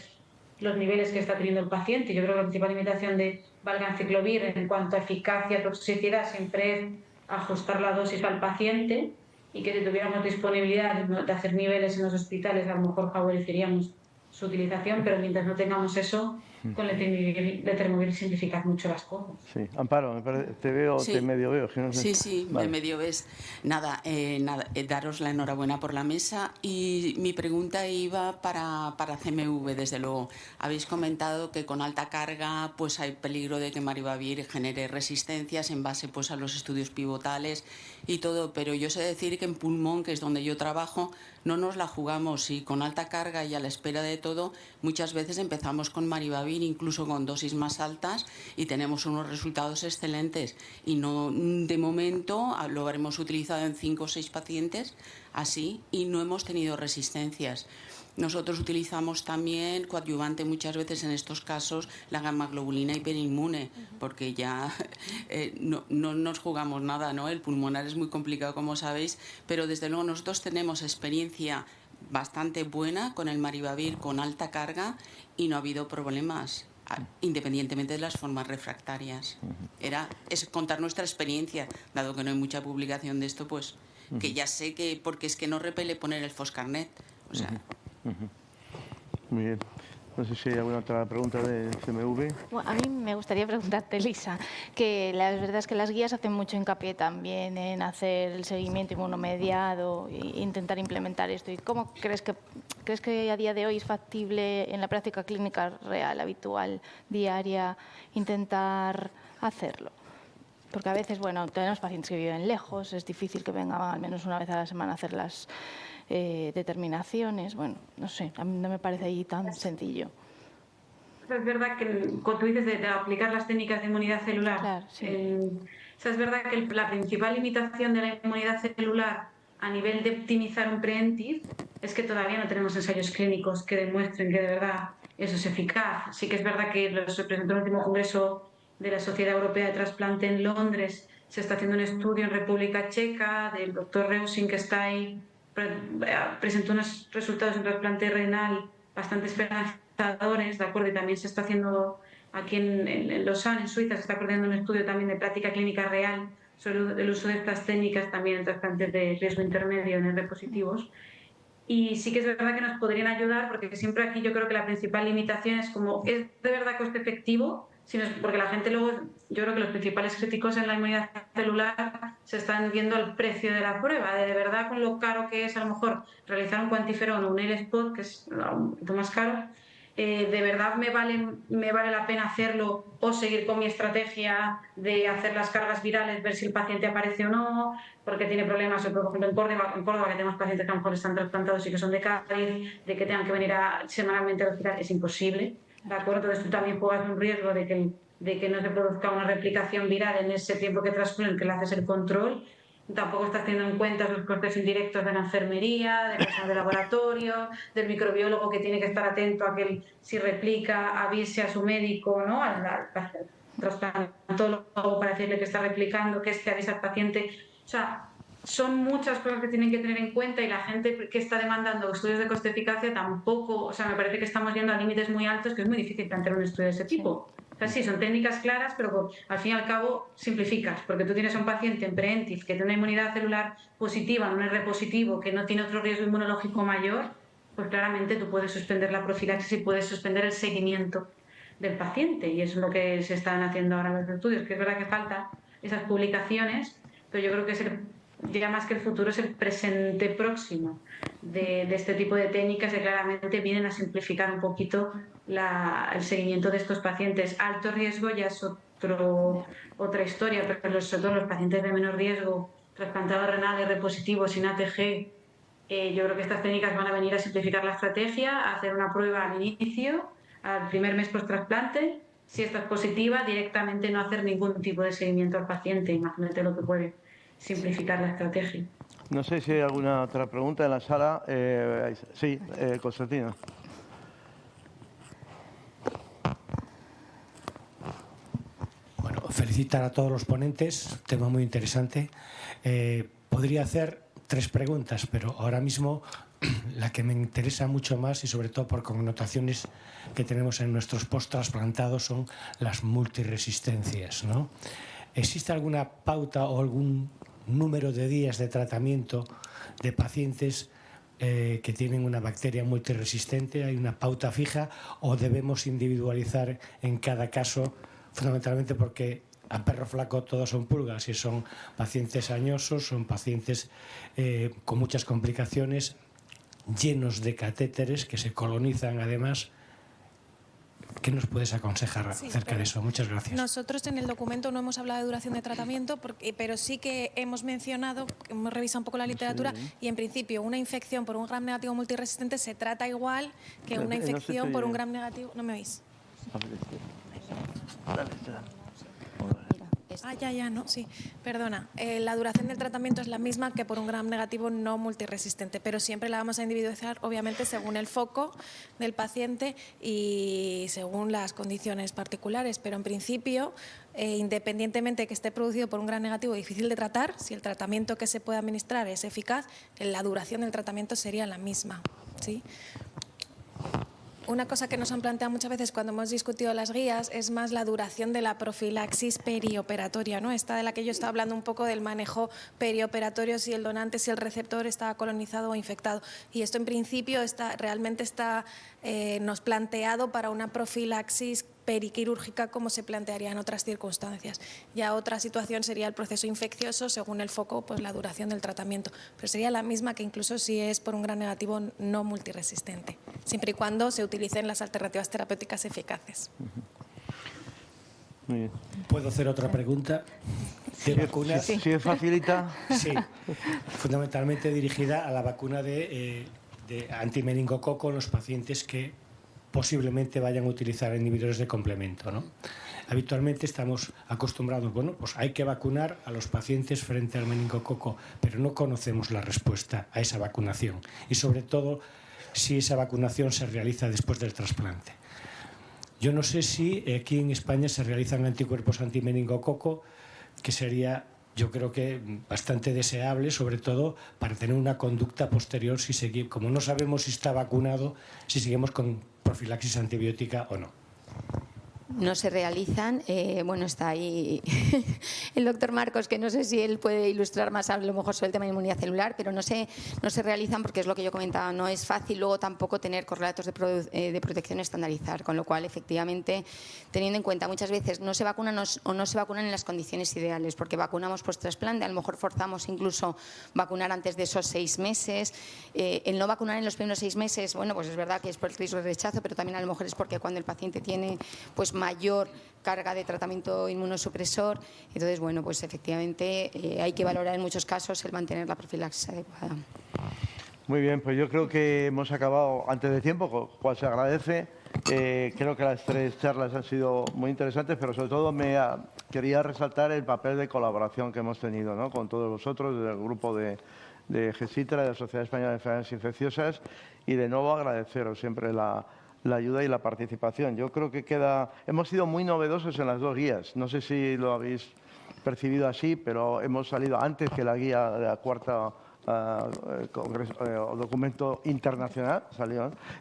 los niveles que está teniendo el paciente. Yo creo que la principal limitación de valganciclovir en cuanto a eficacia, toxicidad, siempre es ajustar la dosis al paciente, y que si tuviéramos disponibilidad de hacer niveles en los hospitales, a lo mejor favoreceríamos su utilización, pero mientras no tengamos eso, con el Letermovir simplificar mucho las cosas. Sí, Amparo, te veo, sí. te medio veo. No sé. Sí, vale. Me medio ves. Nada, daros la enhorabuena por la mesa, y mi pregunta iba para CMV, desde luego. Habéis comentado que con alta carga pues hay peligro de que Maribavir genere resistencias en base pues a los estudios pivotales y todo, pero yo sé decir que en pulmón, que es donde yo trabajo, no nos la jugamos, y con alta carga y a la espera de todo, muchas veces empezamos con Maribavir, incluso con dosis más altas, y tenemos unos resultados excelentes, y no, de momento lo habremos utilizado en 5 o 6 pacientes así y no hemos tenido resistencias. Nosotros utilizamos también coadyuvante muchas veces en estos casos la gamma-globulina hiperinmune, porque ya no nos jugamos nada, ¿no? El pulmonar es muy complicado, como sabéis, pero desde luego nosotros tenemos experiencia bastante buena con el Maribavir con alta carga y no ha habido problemas, independientemente de las formas refractarias. Es contar nuestra experiencia, dado que no hay mucha publicación de esto, pues que ya sé que, porque es que no repele poner el Foscarnet, o sea... Muy bien. No sé si hay alguna otra pregunta de CMV. Bueno, a mí me gustaría preguntarte, Elisa, que la verdad es que las guías hacen mucho hincapié también en hacer el seguimiento inmunomediado e intentar implementar esto. ¿Y cómo crees que a día de hoy es factible en la práctica clínica real, habitual, diaria, intentar hacerlo? Porque a veces, bueno, tenemos pacientes que viven lejos, es difícil que vengan al menos una vez a la semana a hacer las determinaciones. Bueno, no sé, a mí no me parece ahí tan sencillo. Es verdad que cuando tú dices de aplicar las técnicas de inmunidad celular, claro, sí. Es verdad que la principal limitación de la inmunidad celular a nivel de optimizar un preemptive es que todavía no tenemos ensayos clínicos que demuestren que de verdad eso es eficaz. Sí que es verdad que se presentó en el último congreso de la Sociedad Europea de Trasplante en Londres, se está haciendo un estudio en República Checa del doctor Reusing, que está ahí, presentó unos resultados en trasplante renal bastante esperanzadores, ¿de acuerdo? Y también se está haciendo aquí en Lausanne, en Suiza, se está coordinando un estudio también de práctica clínica real sobre el uso de estas técnicas también en trasplantes de riesgo intermedio en R positivos. Y sí que es verdad que nos podrían ayudar, porque siempre aquí yo creo que la principal limitación es como, ¿es de verdad coste efectivo? Porque la gente luego, yo creo que los principales críticos en la inmunidad celular se están viendo el precio de la prueba, de verdad con lo caro que es a lo mejor realizar un cuantiferón o un L-spot, que es un poquito más caro, de verdad me vale la pena hacerlo, o seguir con mi estrategia de hacer las cargas virales, ver si el paciente aparece o no, porque tiene problemas, por ejemplo en Córdoba, que tenemos pacientes que a lo mejor están trasplantados y que son de Cádiz, de que tengan que venir semanalmente al hospital, es imposible. ¿De acuerdo? Entonces tú también juegas un riesgo de que no se produzca una replicación viral en ese tiempo que transcurre en que le haces el control. Tampoco estás teniendo en cuenta los costes indirectos de la enfermería, de personal de laboratorio, del microbiólogo que tiene que estar atento a que si replica avise a su médico, ¿no? Al trasplantólogo para decirle que está replicando, que avisa al paciente. O sea, son muchas cosas que tienen que tener en cuenta, y la gente que está demandando estudios de coste-eficacia tampoco, o sea, me parece que estamos yendo a límites muy altos, que es muy difícil plantear un estudio de ese tipo. O sea, sí, son técnicas claras, pero al fin y al cabo simplificas, porque tú tienes a un paciente en preemptive que tiene una inmunidad celular positiva, un R positivo, que no tiene otro riesgo inmunológico mayor, pues claramente tú puedes suspender la profilaxis y puedes suspender el seguimiento del paciente, y eso es lo que se están haciendo ahora en los estudios, que es verdad que falta esas publicaciones, pero yo creo que es ya más que el futuro, es el presente próximo de este tipo de técnicas, que claramente vienen a simplificar un poquito el seguimiento de estos pacientes. Alto riesgo ya es otra historia, pero sobre todo los pacientes de menor riesgo, trasplantado renal, R positivo, sin ATG, yo creo que estas técnicas van a venir a simplificar la estrategia, a hacer una prueba al inicio, al primer mes post-trasplante. Si esta es positiva, directamente no hacer ningún tipo de seguimiento al paciente. Imagínate lo que puede simplificar la estrategia. No sé si hay alguna otra pregunta en la sala. Sí, Constantino. Bueno, felicitar a todos los ponentes, tema muy interesante. Podría hacer 3 preguntas, pero ahora mismo la que me interesa mucho más, y sobre todo por connotaciones que tenemos en nuestros post-trasplantados, son las multiresistencias, ¿no? ¿Existe alguna pauta o algún número de días de tratamiento de pacientes que tienen una bacteria multiresistente? ¿Hay una pauta fija o debemos individualizar en cada caso, fundamentalmente porque a perro flaco todos son pulgas y son pacientes añosos, son pacientes con muchas complicaciones, llenos de catéteres que se colonizan además? ¿Qué nos puedes aconsejar acerca de eso? Muchas gracias. Nosotros en el documento no hemos hablado de duración de tratamiento, pero sí que hemos mencionado, hemos revisado un poco la literatura y en principio una infección por un gram negativo multiresistente se trata igual que una infección por un gram negativo... ¿No me oís? No, sí, perdona. La duración del tratamiento es la misma que por un gram negativo no multiresistente, pero siempre la vamos a individualizar, obviamente, según el foco del paciente y según las condiciones particulares. Pero en principio, independientemente de que esté producido por un gram negativo difícil de tratar, si el tratamiento que se puede administrar es eficaz, la duración del tratamiento sería la misma, ¿sí? Una cosa que nos han planteado muchas veces cuando hemos discutido las guías es más la duración de la profilaxis perioperatoria, ¿no? Esta de la que yo estaba hablando un poco del manejo perioperatorio, si el donante, si el receptor está colonizado o infectado. Y esto en principio realmente está nos planteado para una profilaxis periquirúrgica como se plantearía en otras circunstancias. Ya otra situación sería el proceso infeccioso, según el foco, pues la duración del tratamiento. Pero sería la misma que incluso si es por un gram negativo no multiresistente, siempre y cuando se utilicen las alternativas terapéuticas eficaces. Muy bien. ¿Puedo hacer otra pregunta? ¿De vacunas? Sí, facilita. Sí, fundamentalmente dirigida a la vacuna de antimeningococo en los pacientes que posiblemente vayan a utilizar inhibidores de complemento, ¿no? Habitualmente estamos acostumbrados, bueno, pues hay que vacunar a los pacientes frente al meningococo, pero no conocemos la respuesta a esa vacunación y sobre todo si esa vacunación se realiza después del trasplante. Yo no sé si aquí en España se realizan anticuerpos antimeningococo, que sería, yo creo que bastante deseable, sobre todo para tener una conducta posterior, si seguimos, como no sabemos si está vacunado, si seguimos con profilaxis antibiótica o no. No se realizan, bueno, está ahí el doctor Marcos, que no sé si él puede ilustrar más a lo mejor sobre el tema de inmunidad celular, pero no se realizan porque es lo que yo comentaba, no es fácil luego tampoco tener correlatos de protección estandarizar, con lo cual efectivamente, teniendo en cuenta muchas veces no se vacunan o no se vacunan en las condiciones ideales, porque vacunamos post-trasplante, a lo mejor forzamos incluso vacunar antes de esos 6 meses, el no vacunar en los primeros 6 meses, bueno, pues es verdad que es por el riesgo de rechazo, pero también a lo mejor es porque cuando el paciente tiene pues mayor carga de tratamiento inmunosupresor. Entonces, bueno, pues efectivamente hay que valorar en muchos casos el mantener la profilaxis adecuada. Muy bien, pues yo creo que hemos acabado antes de tiempo, con lo cual se agradece. Creo que las 3 charlas han sido muy interesantes, pero sobre todo quería resaltar el papel de colaboración que hemos tenido, ¿no?, con todos vosotros, del grupo de GESITRA, de la Sociedad Española de Enfermedades Infecciosas, y de nuevo agradeceros siempre la ayuda y la participación. Yo creo que hemos sido muy novedosos en las 2 guías. No sé si lo habéis percibido así, pero hemos salido antes que la guía de la 4ª documento internacional.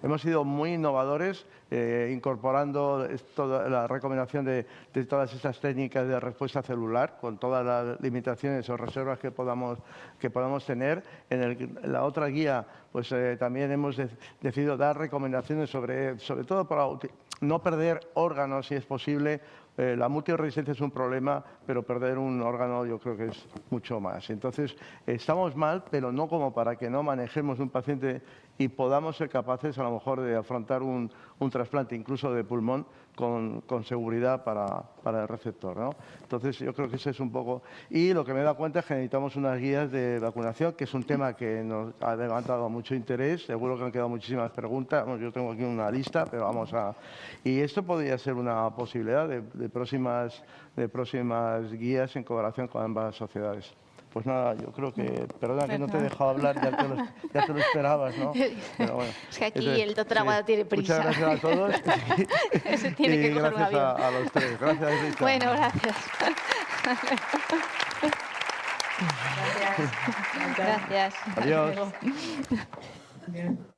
Hemos sido muy innovadores, incorporando toda la recomendación de todas estas técnicas de respuesta celular, con todas las limitaciones o reservas que podamos tener. En la otra guía, pues también hemos decidido dar recomendaciones sobre todo para no perder órganos si es posible. La multiresistencia es un problema, pero perder un órgano yo creo que es mucho más. Entonces, estamos mal, pero no como para que no manejemos un paciente y podamos ser capaces a lo mejor de afrontar un trasplante, incluso de pulmón, con seguridad para el receptor, ¿no? Entonces, yo creo que ese es un poco... Y lo que me he dado cuenta es que necesitamos unas guías de vacunación, que es un tema que nos ha levantado mucho interés. Seguro que han quedado muchísimas preguntas. Bueno, yo tengo aquí una lista, pero vamos a... Y esto podría ser una posibilidad de próximas guías en colaboración con ambas sociedades. Pues nada, yo creo que... Perdona que no te he dejado hablar, ya te lo esperabas, ¿no? Pero bueno, es que aquí el doctor Aguado tiene prisa. Muchas gracias a todos. Se tiene que coger un gracias avión. a los tres. Gracias, Rita. Bueno, gracias. Gracias. Gracias. Adiós. Adiós.